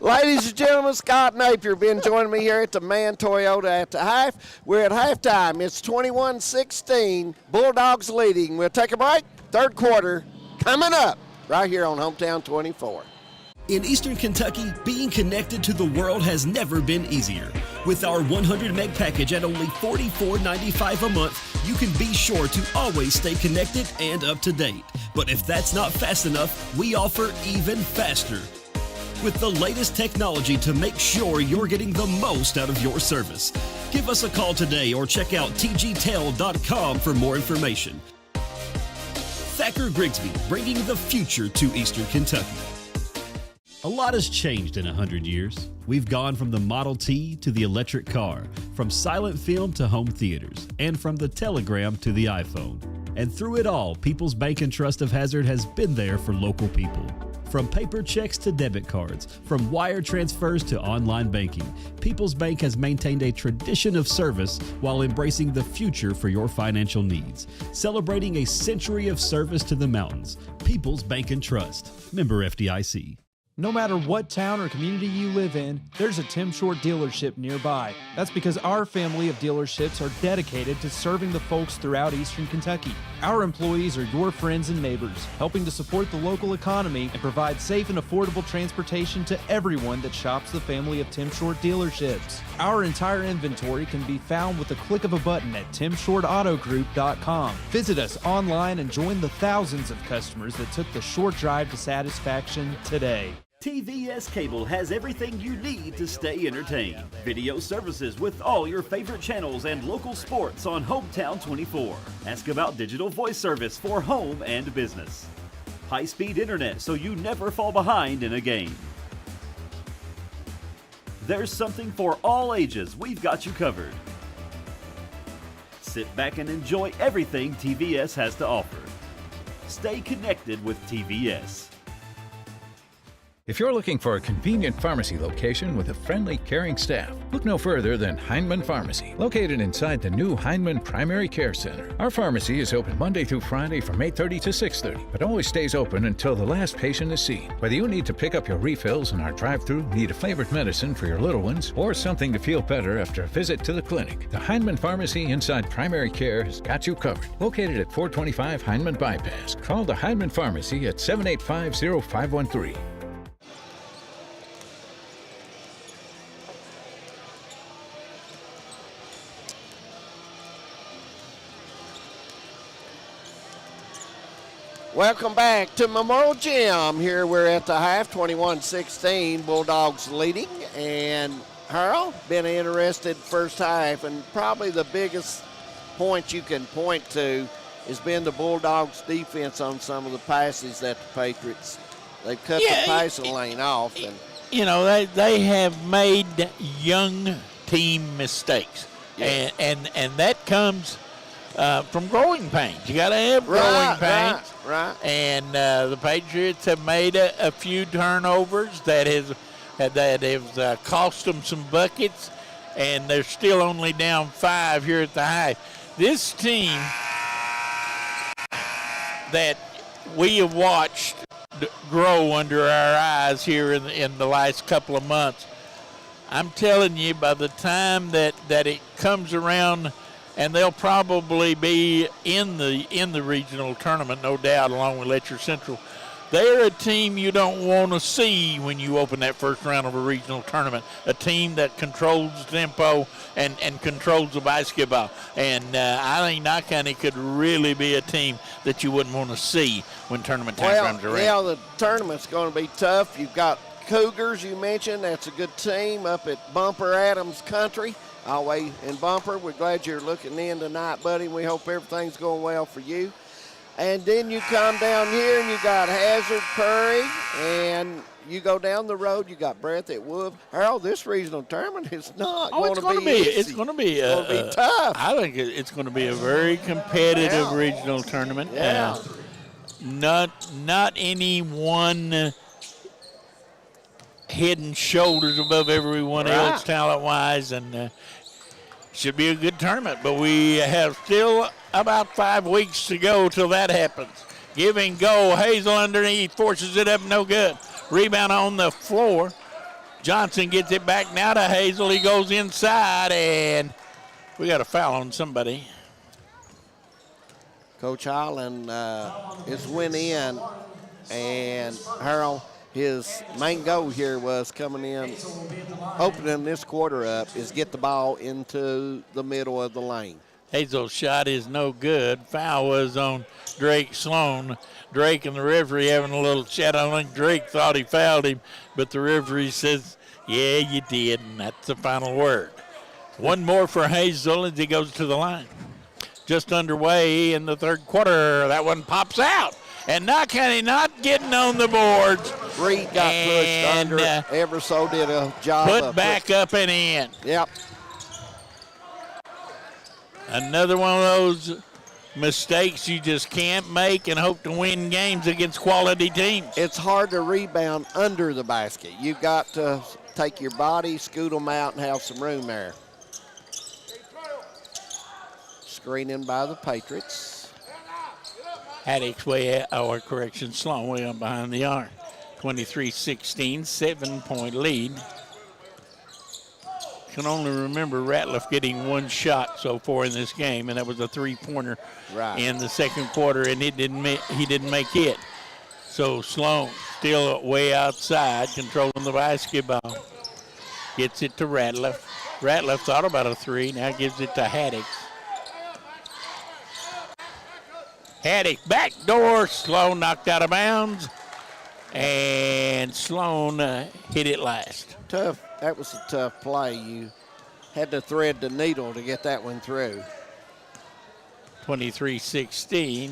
Ladies and gentlemen, Scott Napier been joining me here at the Man Toyota at the half. We're at halftime. It's 21-16. Bulldogs leading. We'll take a break. Third quarter coming up right here on Hometown 24. In Eastern Kentucky, being connected to the world has never been easier. With our 100 meg package at only $44.95 a month, you can be sure to always stay connected and up to date. But if that's not fast enough, we offer even faster. With the layest technology to make sure you're getting the most out of your service. Give us a call today or check out tgtel.com for more information. Thacker Grigsby, bringing the future to Eastern Kentucky. A lot has changed in 100 years. We've gone from the Model T to the electric car, from silent film to home theaters, and from the telegram to the iPhone. And through it all, People's Bank and Trust of Hazard has been there for local people. From paper checks to debit cards, from wire transfers to online banking, People's Bank has maintained a tradition of service while embracing the future for your financial needs. Celebrating a century of service to the mountains. People's Bank and Trust. Member FDIC. No matter what town or community you live in, there's a Tim Short dealership nearby. That's because our family of dealerships are dedicated to serving the folks throughout Eastern Kentucky. Our employees are your friends and neighbors, helping to support the local economy and provide safe and affordable transportation to everyone that shops the family of Tim Short dealerships. Our entire inventory can be found with a click of a button at timshortautogroup.com. Visit us online and join the thousands of customers that took the short drive to satisfaction today. TVS Cable has everything you need to stay entertained. Video services with all your favorite channels and local sports on Hometown 24. Ask about digital voice service for home and business. High-speed internet so you never fall behind in a game. There's something for all ages. We've got you covered. Sit back and enjoy everything TVS has to offer. Stay connected with TVS. If you're looking for a convenient pharmacy location with a friendly, caring staff, look no further than Heinemann Pharmacy, located inside the new Heinemann Primary Care Center. Our pharmacy is open Monday through Friday from 8:30 to 6:30, but always stays open until the last patient is seen. Whether you need to pick up your refills in our drive-thru, need a flavored medicine for your little ones, or something to feel better after a visit to the clinic, the Heinemann Pharmacy inside Primary Care has got you covered. Located at 425 Heinemann Bypass. Call the Heinemann Pharmacy at 785-0513. Welcome back to Memorial Gym. Here we're at the half, 21-16, Bulldogs leading. And Harold, been an interested first half, and probably the biggest point you can point to has been the Bulldogs' defense on some of the passes that the Patriots, they've cut the passing lane off. And you know, they have made young team mistakes, and that comes from growing pains. You got to have growing pains. Right. And the Patriots have made a few turnovers that have cost them some buckets, and they're still only down 5 here at the half. This team that we have watched grow under our eyes here in the last couple of months, I'm telling you, by the time that it comes around, and they'll probably be in the regional tournament, no doubt, along with Letcher Central. They're a team you don't want to see when you open that first round of a regional tournament, a team that controls tempo and controls the basketball. And I think Knott County could really be a team that you wouldn't want to see when tournament time comes around. Yeah, the tournament's going to be tough. You've got Cougars, you mentioned. That's a good team up at Bumper Adams Country. Always in Bumper. We're glad you're looking in tonight, buddy. We hope everything's going well for you. And then you come down here and you got Hazard, Prairie, and you go down the road, you got Breath at Wolf. Harold, this regional tournament is not going to be easy. It's going to be tough. I think it's going to be a very competitive regional tournament. Yeah. Not any one head and shoulders above everyone else talent-wise, and should be a good tournament. But we have still about 5 weeks to go till that happens. Give and go. Hazel underneath, forces it up, no good. Rebound on the floor. Johnson gets it back now to Hazel. He goes inside, and we got a foul on somebody. Coach Highland is went in, and Harold, his main goal here was coming in, opening this quarter up, is get the ball into the middle of the lane. Hazel's shot is no good. Foul was on Drake Sloan. Drake and the referee having a little chat. I think Drake thought he fouled him, but the referee says, yeah, you did, and that's the final word. One more for Hazel as he goes to the line. Just underway in the third quarter. That one pops out. And Knott County not getting on the boards. Reed got pushed under. Everso did a job. Put back up and in. Yep. Another one of those mistakes you just can't make and hope to win games against quality teams. It's hard to rebound under the basket. You've got to take your body, scoot them out, and have some room there. Screening by the Patriots. Sloan way up behind the arc. 23-16, 7-point lead. Can only remember Ratliff getting one shot so far in this game, and that was a three-pointer in the second quarter, and he didn't make it. So Sloan still way outside, controlling the basketball. Gets it to Ratliff. Ratliff thought about a three, now gives it to Haddock. Haddock backdoor, Sloan knocked out of bounds, and Sloan hit it last. Tough. That was a tough play. You had to thread the needle to get that one through. 23-16.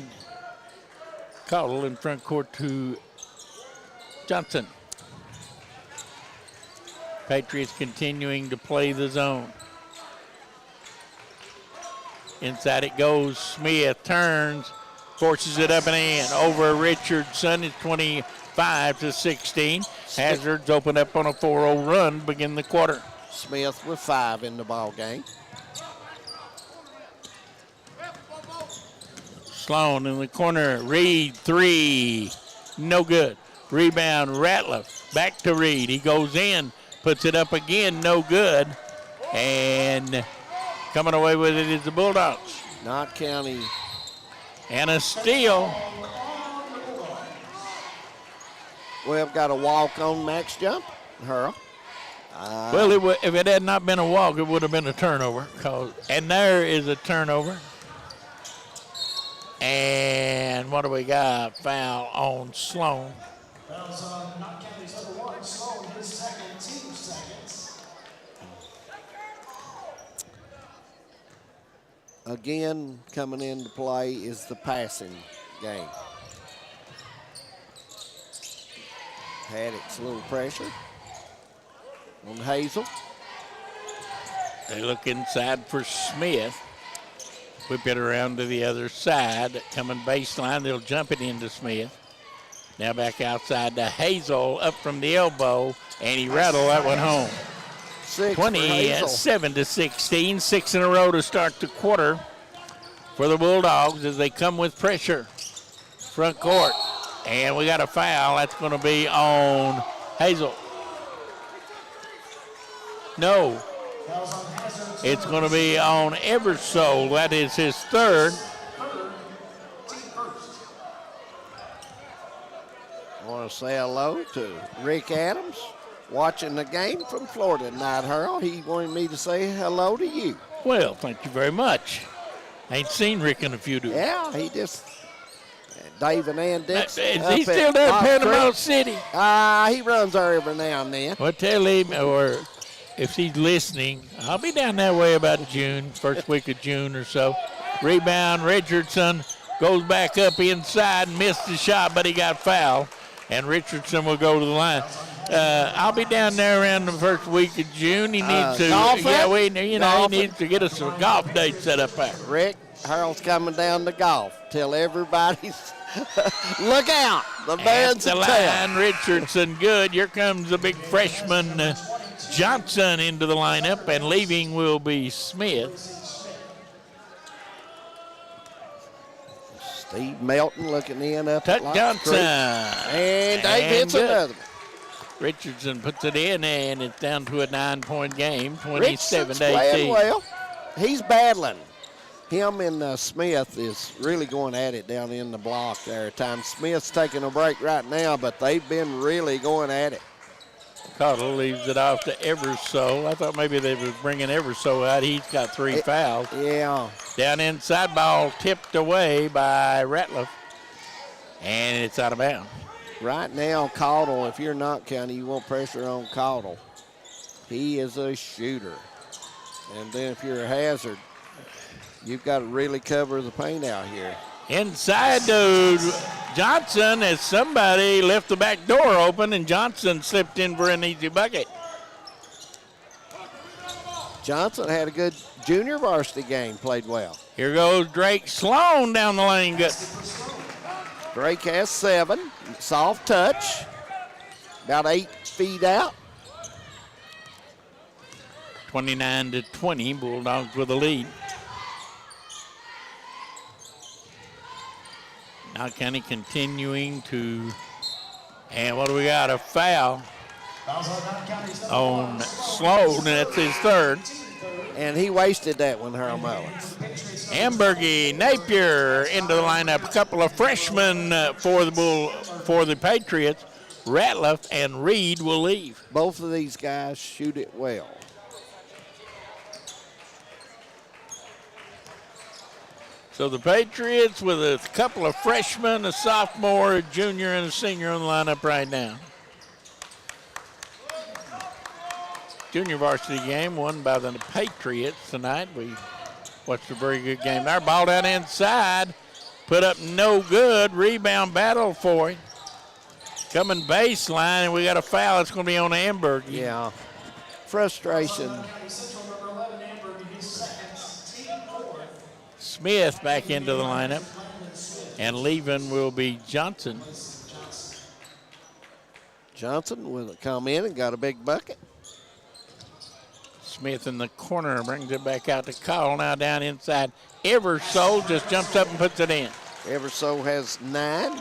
Caudle in front court to Johnson. Patriots continuing to play the zone. Inside it goes. Smith turns, forces it up and in. Over Richardson. It's 25-16. Hazards open up on a 4-0 run, begin the quarter. Smith with 5 in the ball game. Sloan in the corner. Reed, 3. No good. Rebound, Ratliff. Back to Reed. He goes in, puts it up again, no good. And coming away with it is the Bulldogs. Knott County. And a steal. We've got a walk on Max jump, Hurl. Well, if it had not been a walk, it would have been a turnover. And there is a turnover. And what do we got? Foul on Sloan. Fouls on Knott County's number 1, Sloan, his second, team seconds. Again, coming into play is the passing game. Haddock's a little pressure on Hazel. They look inside for Smith. Whip it around to the other side. Coming baseline, they'll jump it into Smith. Now back outside to Hazel, up from the elbow, and he rattled that one home. 27-16, 6 in a row to start the quarter for the Bulldogs as they come with pressure. Front court. And we got a foul. That's going to be on Hazel. No. It's going to be on Eversole. That is his third. want to say hello to Rick Adams, watching the game from Florida tonight, Harold. He wanted me to say hello to you. Well, thank you very much. Ain't seen Rick in a few days. Yeah, he just Dave and Ann Dixon. Is he still down in Panama City? He runs there every now and then. Well, tell him, or if he's listening, I'll be down that way about June, first week of June or so. Rebound, Richardson goes back up inside and missed the shot, but he got fouled, and Richardson will go to the line. I'll be down there around the first week of June. He needs to, he needs to get us a golf date set up there. Rick, Harold's coming down to golf. Tell everybody's look out. The band's at the line, Richardson, good. Here comes the big freshman Johnson into the lineup, and leaving will be Smith. Steve Melton looking in up Tut Johnson. And Dave hits another. Richardson puts it in, and it's down to a 9-point game, 27-18. Playing well. He's battling. Him and Smith is really going at it down in the block there at times. Smith's taking a break right now, but they've been really going at it. Cottle leaves it off to Everso. I thought maybe they were bringing Everso out. He's got 3 fouls. Yeah. Down inside, ball tipped away by Ratliff, and it's out of bounds. Right now, Cottle, if you're Knott County, you want pressure on Cottle. He is a shooter. And then if you're a Hazard, you've got to really cover the paint out here. Inside to Johnson as somebody left the back door open, and Johnson slipped in for an easy bucket. Johnson had a good junior varsity game, played well. Here goes Drake Sloan down the lane. Good. Drake has 7. Soft touch. About 8 feet out. 29-20, Bulldogs with a lead. Knott County continuing to, and what do we got? A foul on Sloan, and that's his 3rd. And he wasted that one, Harold Mullins. Ambergy, Napier into the lineup. A couple of freshmen for the Patriots. Ratliff and Reed will leave. Both of these guys shoot it well. So the Patriots with a couple of freshmen, a sophomore, a junior, and a senior on the lineup right now. Junior varsity game won by the Patriots tonight. We watched a very good game there. Ball down inside, put up no good. Rebound battle for it. Coming baseline, and we got a foul. It's going to be on Amberg. Yeah, frustration. Smith back into the lineup, and leaving will be Johnson. Johnson will come in and got a big bucket. Smith in the corner brings it back out to Call. Now down inside. Everso just jumps up and puts it in. Everso has 9.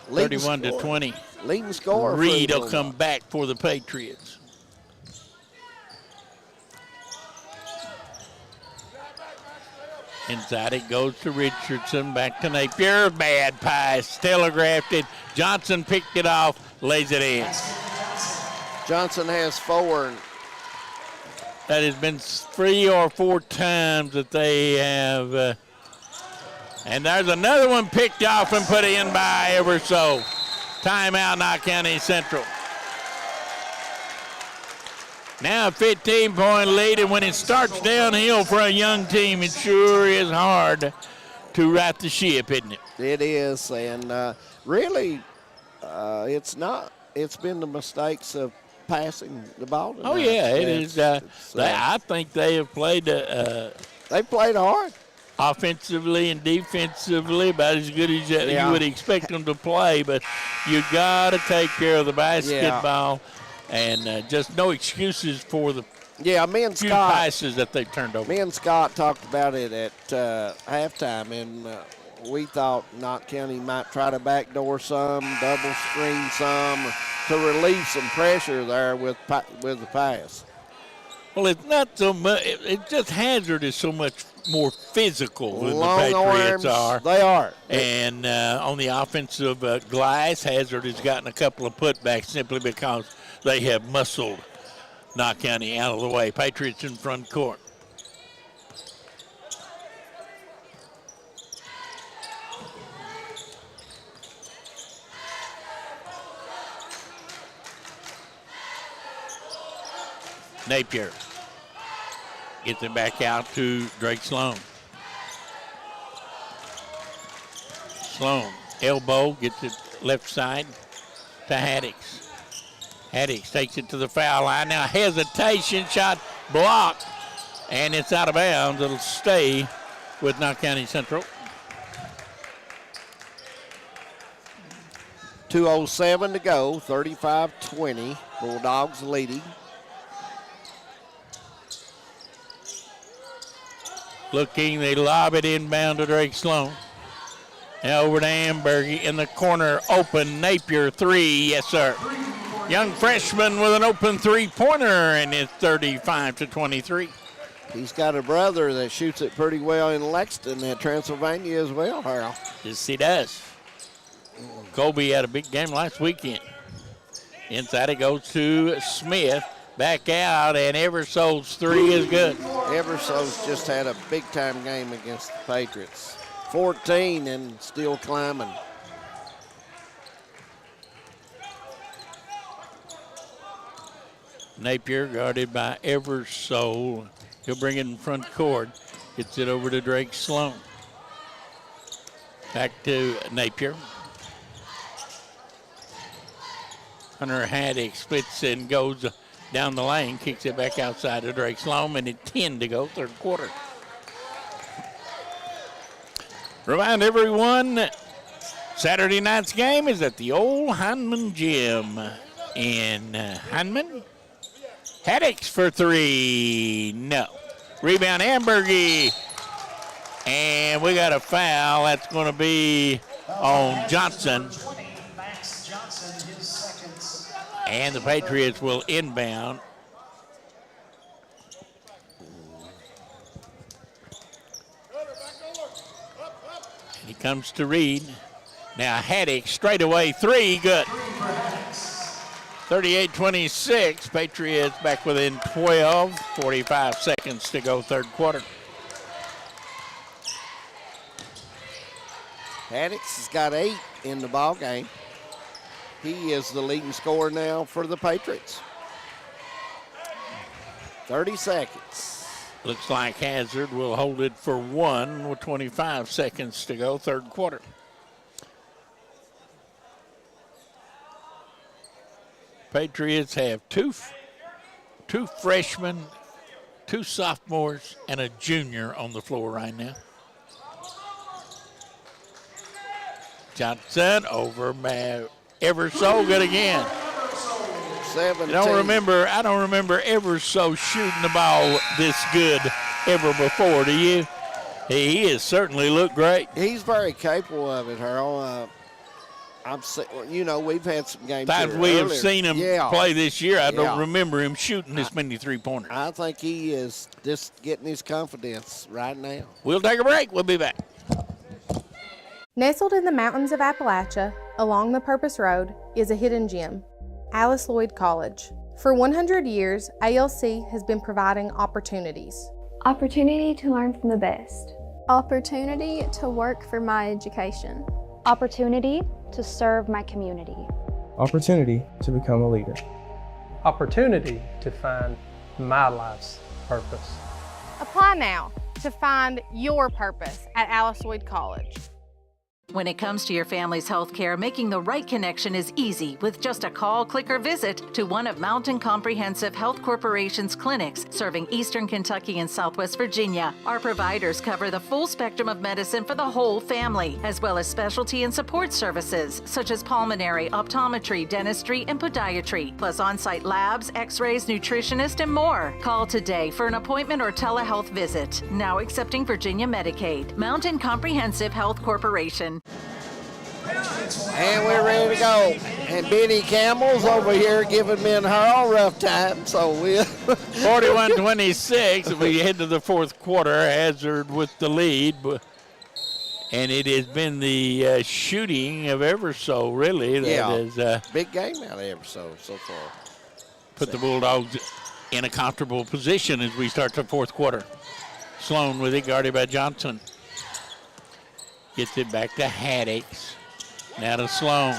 31-20. Leading scorer. Reed will come back for the Patriots. Inside it goes to Richardson, back to Napier. Bad pass, telegraphed it. Johnson picked it off, lays it in. Johnson has 4. That has been 3 or 4 times that they have. And there's another one picked off and put in by Everso. Timeout, Knott County Central. Now a 15-point lead, and when it starts downhill for a young team, it sure is hard to right the ship, isn't it? It is, and really, it's not. It's been the mistakes of passing the ball tonight. Oh, yeah, it is. I think they have played. They played hard. Offensively and defensively, about as good as you would expect them to play, but you got to take care of the basketball. Yeah. And just no excuses for the me and few Scott, passes that they've turned over. Me and Scott talked about it at halftime, and we thought Knott County might try to backdoor some, double screen some, to relieve some pressure there with the pass. Well, it's not so much. It's just Hazard is so much more physical than Long the Patriots arms, are. They are. And on the offensive glass, Hazard has gotten a couple of putbacks simply because they have muscled Knott County out of the way. Patriots in front court. Napier gets it back out to Drake Sloan. Sloan, elbow, gets it left side to Haddix. Haddix takes it to the foul line. Now hesitation, shot blocked, and it's out of bounds. It'll stay with Knott County Central. 2:07 to go, 35-20. Bulldogs leading. Looking, they lob it inbound to Drake Sloan. Now over to Amberg in the corner, open, Napier, three, yes sir. Young freshman with an open three-pointer, and it's 35-23. He's got a brother that shoots it pretty well in Lexington at Transylvania as well, Harold. Yes, he does. Colby had a big game last weekend. Inside it goes to Smith. Back out, and Everso's three is good. Everso's just had a big-time game against the Patriots. 14 and still climbing. Napier guarded by Everso. He'll bring it in front court. Gets it over to Drake Sloan. Back to Napier. Hunter Haddock splits and goes down the lane, kicks it back outside to Drake Sloan, and it's 10 to go, third quarter. Remind everyone, Saturday night's game is at the old Heineman Gym in Heineman. Haddix for three, no. Rebound, Ambergy, and we got a foul. That's going to be on Johnson. And the Patriots will inbound. And he comes to Reed. Now Haddock straight away, three, good. 38-26, Patriots back within 12, 45 seconds to go, third quarter. Haddix has got 8 in the ball game. He is the leading scorer now for the Patriots. 30 seconds. Looks like Hazard will hold it for one with 25 seconds to go, third quarter. Patriots have two freshmen, 2 sophomores, and a junior on the floor right now. Johnson over Everso, good again. 17. I don't remember Everso shooting the ball this good ever before, do you? He has certainly looked great. He's very capable of it, Harold. We've had some games times we have seen him play this year. I don't Yeah. remember him shooting this many three-pointers. I think he is just getting his confidence right now. We'll take a break. We'll be back. Nestled in the mountains of Appalachia, along the Purpose Road, is a hidden gem, Alice Lloyd College. For 100 years, ALC has been providing opportunities. Opportunity to learn from the best. Opportunity to work for my education. Opportunity to serve my community. Opportunity to become a leader. Opportunity to find my life's purpose. Apply now to find your purpose at Alice Lloyd College. When it comes to your family's health care, making the right connection is easy with just a call, click, or visit to one of Mountain Comprehensive Health Corporation's clinics serving Eastern Kentucky and Southwest Virginia. Our providers cover the full spectrum of medicine for the whole family, as well as specialty and support services such as pulmonary, optometry, dentistry, and podiatry, plus on-site labs, x-rays, nutritionist, and more. Call today for an appointment or telehealth visit. Now accepting Virginia Medicaid. Mountain Comprehensive Health Corporation. And we're ready to go. And Benny Campbell's over here giving me and Harold a rough time, so we'll 41-26. We head to the fourth quarter. Hazard with the lead, and it has been the shooting of Everso, really. That is big game out of Everso so far. Put the Bulldogs in a comfortable position as we start the fourth quarter. Sloan with it, guarded by Johnson. Gets it back to Haddix. Now to Sloan.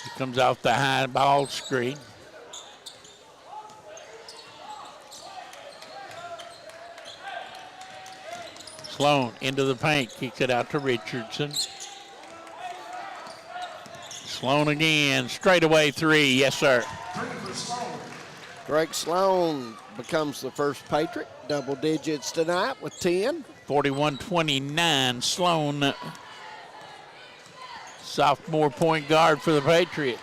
He comes off the high ball screen. Sloan into the paint, kicks it out to Richardson. Sloan again, straightaway three, yes sir. Greg Sloan becomes the first Patriot, double digits tonight with 10. 41-29, Sloan, sophomore point guard for the Patriots.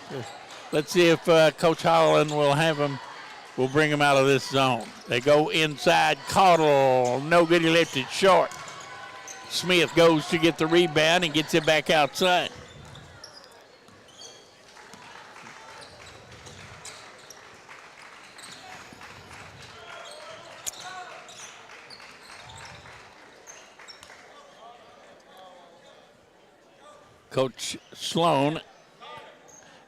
Let's see if Coach Holland will bring him out of this zone. They go inside, Caudle, no good, he left it short. Smith goes to get the rebound and gets it back outside. Coach Sloan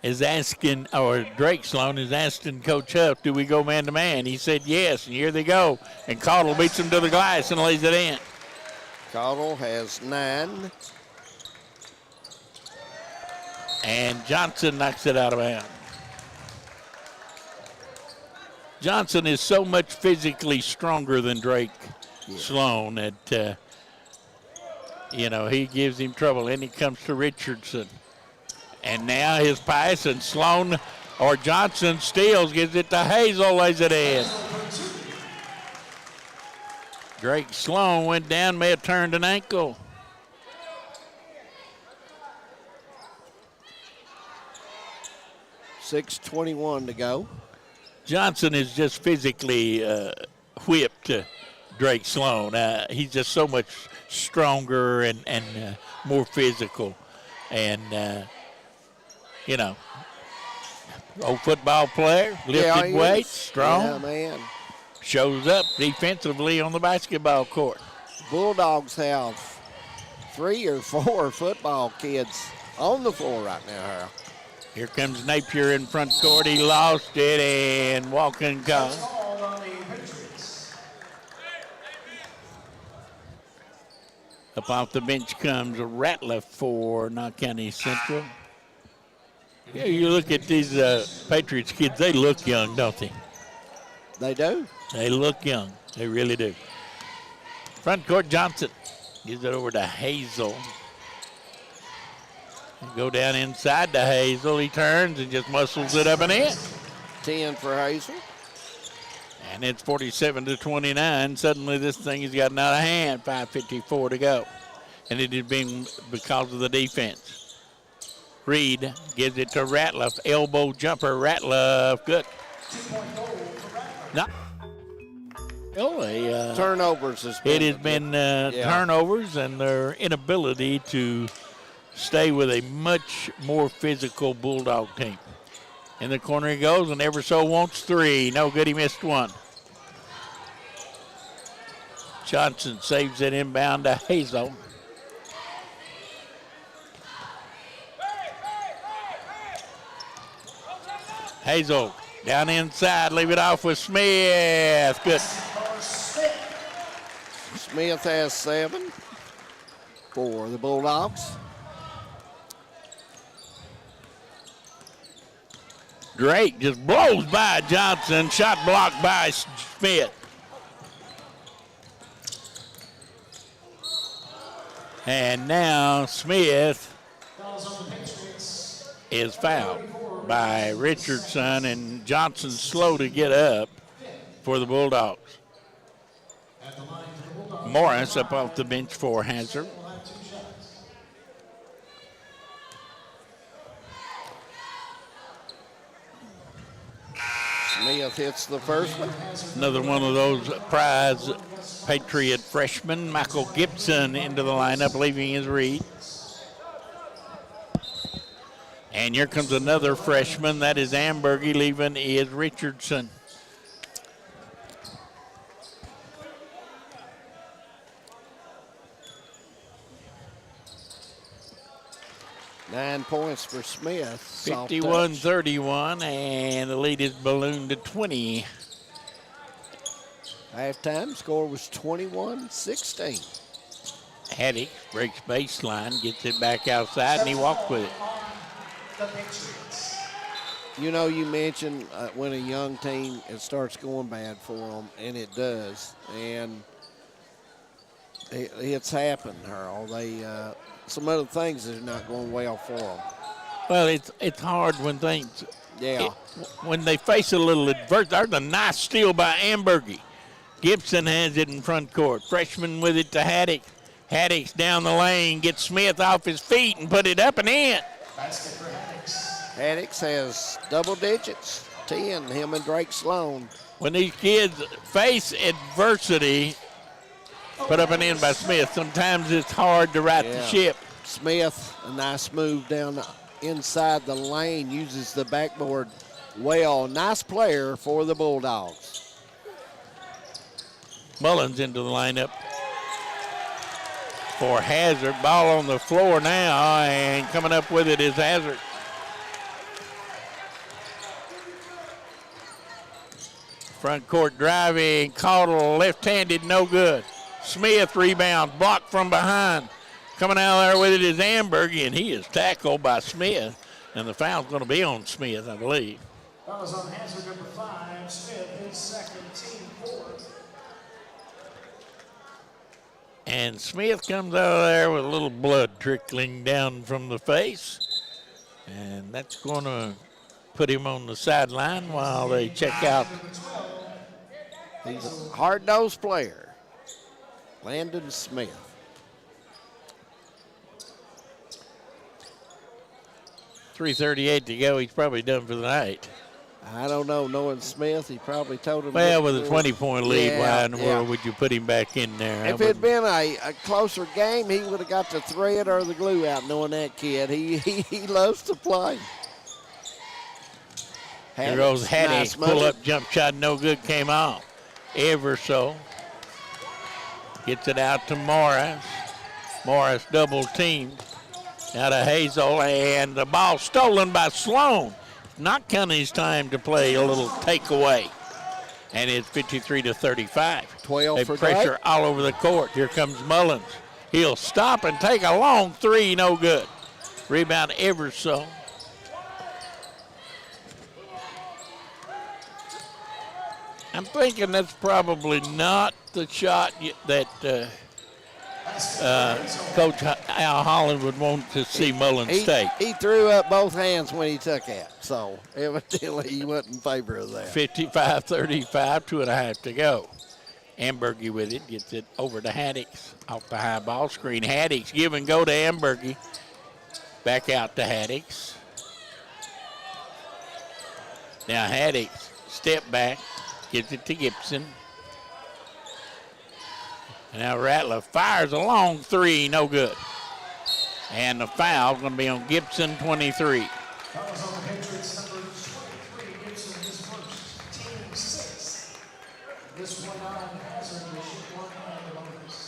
is asking, or Drake Sloan is asking Coach Huff, do we go man-to-man? He said yes, and here they go. And Caudle beats him to the glass and lays it in. Caudle has 9. And Johnson knocks it out of bounds. Johnson is so much physically stronger than Drake Sloan that, he gives him trouble. And he comes to Richardson. And now his pass, and Sloan or Johnson steals, gives it to Hazel, lays it in. Drake Sloan went down, may have turned an ankle. .6:21 to go. Johnson is just physically whipped Drake Sloan. He's just so much stronger and more physical. And, old football player, lifted weights, strong. Yeah, man. Shows up defensively on the basketball court. Bulldogs have 3 or 4 football kids on the floor right now, Harold. Here comes Napier in front court. He lost it, and walking comes. Up off the bench comes Ratliff for Knott County Central. Yeah, you look at these Patriots kids, they look young, don't they? They do. They look young. They really do. Front court, Johnson gives it over to Hazel. Go down inside to Hazel. He turns and just muscles it up and in. 10 for Hazel. And it's 47-29. Suddenly this thing has gotten out of hand. 5:54 to go. And it had been because of the defense. Reed gives it to Ratliff. Elbow jumper, Ratliff. Good. No. Turnovers has been. It has been turnovers and their inability to stay with a much more physical Bulldog team. In the corner he goes, and Everso wants 3. No good, he missed 1. Johnson saves it inbound to Hazel. Hazel down inside, leave it off with Smith. Good. Smith has 7 for the Bulldogs. Drake just blows by Johnson. Shot blocked by Smith. And now Smith is fouled by Richardson, and Johnson slow to get up for the Bulldogs. Morris up off the bench for Hazard. Smith hits the first one. Another one of those prize Patriot freshmen. Michael Gibson into the lineup, leaving his Reed. And here comes another freshman. That is Ambergy. Leaving is Richardson. Nine points for Smith. 51-31, and the lead is ballooned to 20. Halftime score was 21-16. Haddock breaks baseline, gets it back outside, and he walks with it. You know, you mentioned when a young team, it starts going bad for them, and it does. And it's happened, Harold. Some other things that are not going well for them. Well, it's hard when things, when they face a little adversity. There's a nice steal by Ambergy. Gibson has it in front court. Freshman with it to Haddock. Haddock's down the lane, gets Smith off his feet and put it up and in. Basket for Haddix. Haddix has double digits, 10, him and Drake Sloan. When these kids face adversity, put up and in by Smith, sometimes it's hard to right the ship. Smith, a nice move down inside the lane, uses the backboard well. Nice player for the Bulldogs. Mullins into the lineup for Hazard. Ball on the floor now, and coming up with it is Hazard. Front court driving, Caudle left-handed, no good. Smith rebounds, blocked from behind. Coming out there with it is Ambergy, and he is tackled by Smith, and the foul's going to be on Smith, I believe. That was on Hazard, number 5. Smith, his second, team 4th. And Smith comes out of there with a little blood trickling down from the face. And that's going to put him on the sideline while they check out. He's a hard-nosed player, Landon Smith. .338 to go. He's probably done for the night. I don't know. Knowing Smith, he probably told him. Well, with a 20-point lead, why in the world would you put him back in there? If it had been a closer game, he would have got the thread or the glue out, knowing that kid. He loves to play. Here goes Hattie. Pull-up jump shot, no good, came out. Ever so. Gets it out to Morris. Morris double teamed. Out of Hazel, and the ball stolen by Sloan. Not counting his time to play a little takeaway. And it's 53-35. 12 they for pressure Drake. all over the court. Here comes Mullins. He'll stop and take a long three, no good. Rebound ever so. I'm thinking that's probably not the shot that Coach Al Holland would want to see Mullins take. He threw up both hands when he took it, so evidently he wasn't in favor of that. 55-35, 2.5 to go. Ambergy with it, gets it over to Haddix off the high ball screen. Haddix give and go to Ambergy. Back out to Haddix. Now Haddix, step back, gives it to Gibson. And now Rattler fires a long three, no good. And the foul going to be on Gibson, 23. That was on the Patriots, number 23. Gibson, his first, team 6. This one on Hazard, they shoot one on the bonus.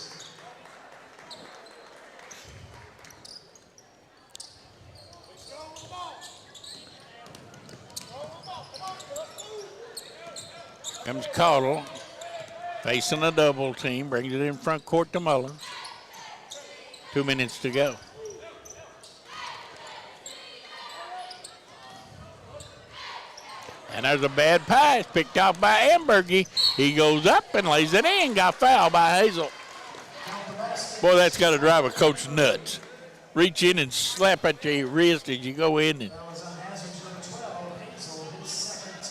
Comes Caudle, facing a double team, brings it in front court to Mullins. 2 minutes to go. And there's a bad pass picked off by Ambergy. He goes up and lays it in. Got fouled by Hazel. Boy, that's got to drive a coach nuts. Reach in and slap at your wrist as you go in. And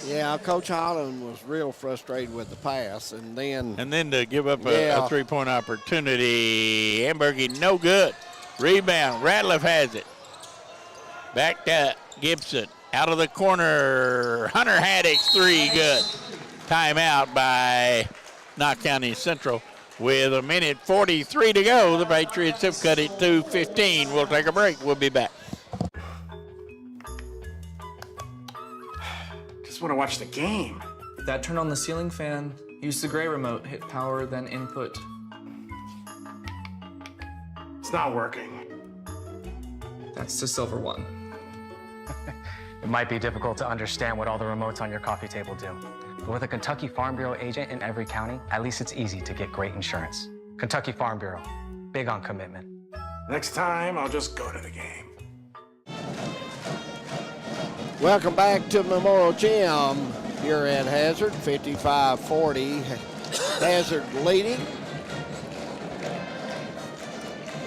yeah, Coach Holland was real frustrated with the pass, and then to give up a three-point opportunity. Ambergy, no good. Rebound. Ratliff has it. Back to Gibson. Out of the corner. Hunter Haddix, three, good. Timeout by Knott County Central. With 1:43 to go, the Patriots have cut it to 15. We'll take a break. We'll be back. just want to watch the game. Dad turned on the ceiling fan, used the gray remote, hit power, then input. It's not working. That's the silver one. It might be difficult to understand what all the remotes on your coffee table do. But with a Kentucky Farm Bureau agent in every county, at least it's easy to get great insurance. Kentucky Farm Bureau, big on commitment. Next time, I'll just go to the game. Welcome back to Memorial Gym here at Hazard, 55-40. Hazard leading.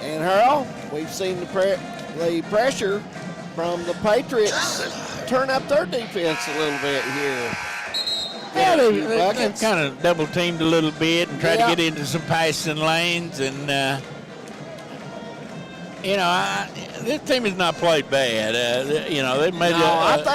And Harold, we've seen the pressure from the Patriots turn up their defense a little bit here. Yeah, they've kind of double teamed a little bit and tried to get into some passing lanes, and this team has not played bad. They've made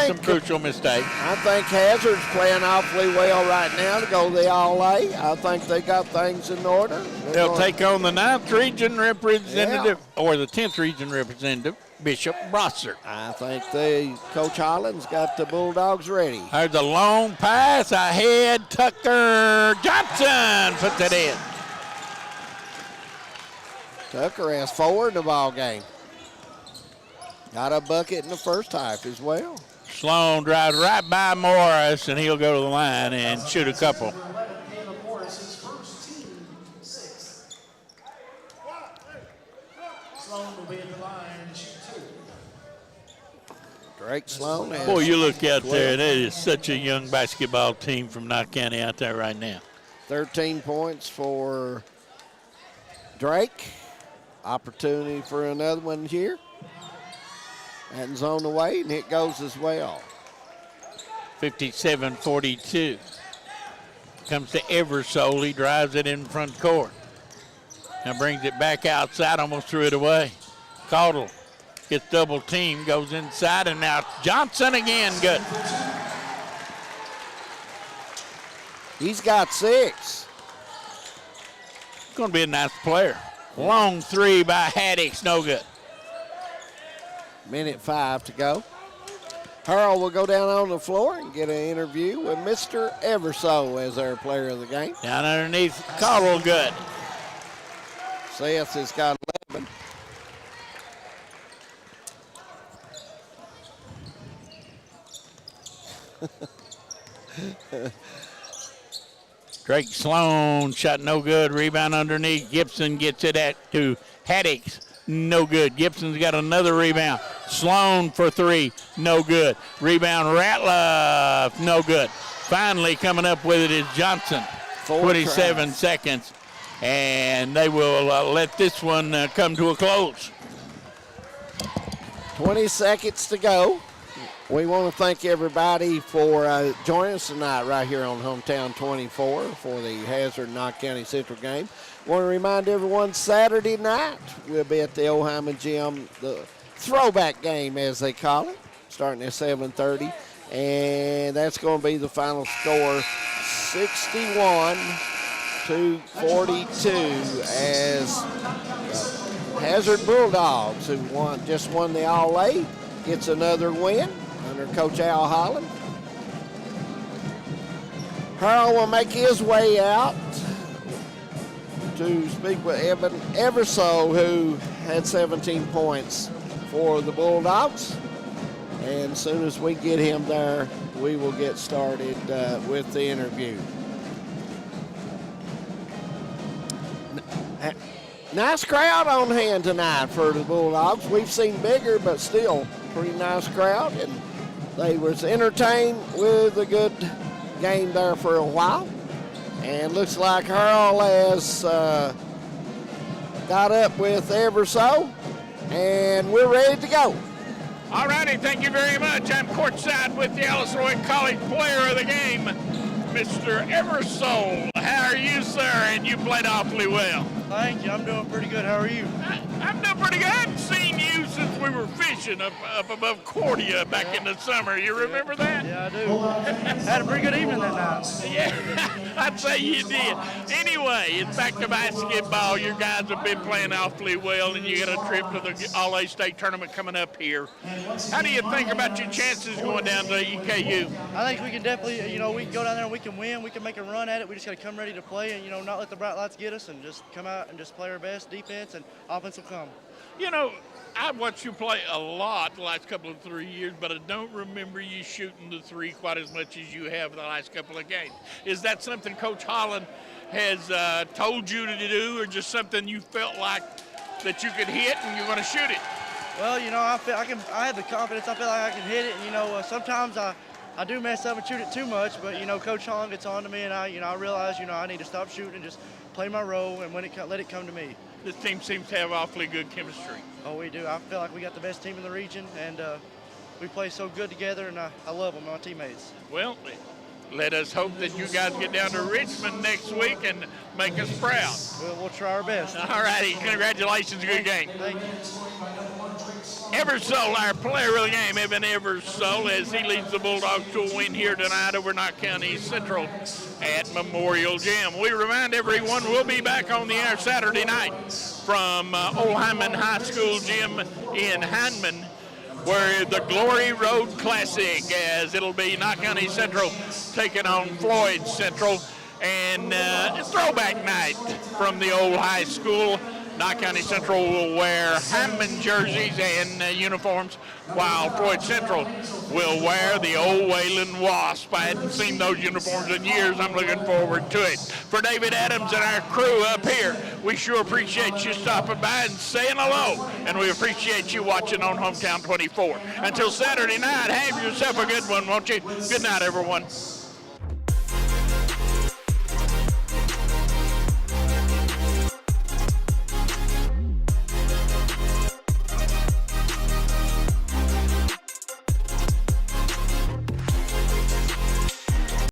some crucial mistakes. I think Hazard's playing awfully well right now to go the All-A. I think they got things in order. They'll take on the 9th region representative or the 10th region representative, Bishop Brossart. I think Coach Holland's got the Bulldogs ready. There's a long pass ahead. Tucker Johnson puts it in. Tucker has 4 in the ball game. Got a bucket in the first half as well. Sloan drives right by Morris, and he'll go to the line and shoot a couple. Drake Sloan has Boy, you look out 12. there, and it is such a young basketball team from Knott County out there right now. 13 points for Drake. Opportunity for another one here. And on the way, and it goes as well. 57-42. Comes to Eversole. He drives it in front court. Now brings it back outside, almost threw it away. Caudle gets double team, goes inside, and now Johnson again. Good. He's got 6. Going to be a nice player. Long three by Haddix, no good. Minute 5 to go. Harold will go down on the floor and get an interview with Mr. Eversole as our player of the game. Down underneath, Caudle, good. Seth has got 11. Drake Sloan shot no good. Rebound underneath. Gibson gets it to Haddix. No good. Gibson's got another rebound. Sloan for 3. No good. Rebound Ratliff. No good. Finally coming up with it is Johnson. 27 seconds. And they will let this one come to a close. 20 seconds to go. We want to thank everybody for joining us tonight right here on Hometown 24 for the Hazard Knott County Central game. Want to remind everyone Saturday night we'll be at the Old Hyman Gym, the throwback game as they call it, starting at 7:30. And that's going to be the final score, 61-42 as Hazard Bulldogs, who just won the All-A, gets another win under Coach Al Holland. Harold will make his way out to speak with Evan Eversole, who had 17 points for the Bulldogs. And as soon as we get him there, we will get started with the interview. Nice crowd on hand tonight for the Bulldogs. We've seen bigger, but still pretty nice crowd. And they was entertained with a good game there for a while. And looks like Harold has got up with Eversole, and we're ready to go. All righty, thank you very much. I'm courtside with the Alice Roy College player of the game, Mr. Eversole. How are you, sir? And you played awfully well. Thank you. I'm doing pretty good. How are you? I'm doing pretty good. I haven't seen you since we were fishing up above Cordia back in the summer. You remember that? Yeah, I do. Had a pretty good evening that night. Yeah, I'd say you did. Anyway, it's back to basketball. Your guys have been playing awfully well, and you got a trip to the All-A State tournament coming up here. How do you think about your chances going down to EKU? I think we can definitely, we can go down there and we can win. We can make a run at it. We just got to come ready to play and, not let the bright lights get us and just come out and just play our best defense, and offense will come. I've watched you play a lot the last couple of 3 years, but I don't remember you shooting the three quite as much as you have the last couple of games. Is that something Coach Holland has told you to do, or just something you felt like that you could hit and you're going to shoot it? Well, I have the confidence. I feel like I can hit it. And, sometimes I do mess up and shoot it too much, but, Coach Holland gets on to me, and I realize, I need to stop shooting and just play my role and let it come to me. This team seems to have awfully good chemistry. Oh, we do. I feel like we got the best team in the region, and we play so good together, and I love them, my teammates. Well, let us hope that you guys get down to Richmond next week and make us proud. We'll try our best. All righty. Congratulations. Good game. Thank you. Eversole, our player of the game, Evan Eversole, as he leads the Bulldogs to a win here tonight over Knott County Central at Memorial Gym. We remind everyone we'll be back on the air Saturday night from Old Hyman High School Gym in Hindman, where the Glory Road Classic, as it'll be Knott County Central taking on Floyd Central, and it's throwback night from the old high school. Knott County Central will wear Hammond jerseys and uniforms, while Floyd Central will wear the old Wayland Wasp. I hadn't seen those uniforms in years. I'm looking forward to it. For David Adams and our crew up here, we sure appreciate you stopping by and saying hello, and we appreciate you watching on Hometown 24. Until Saturday night, have yourself a good one, won't you? Good night, everyone.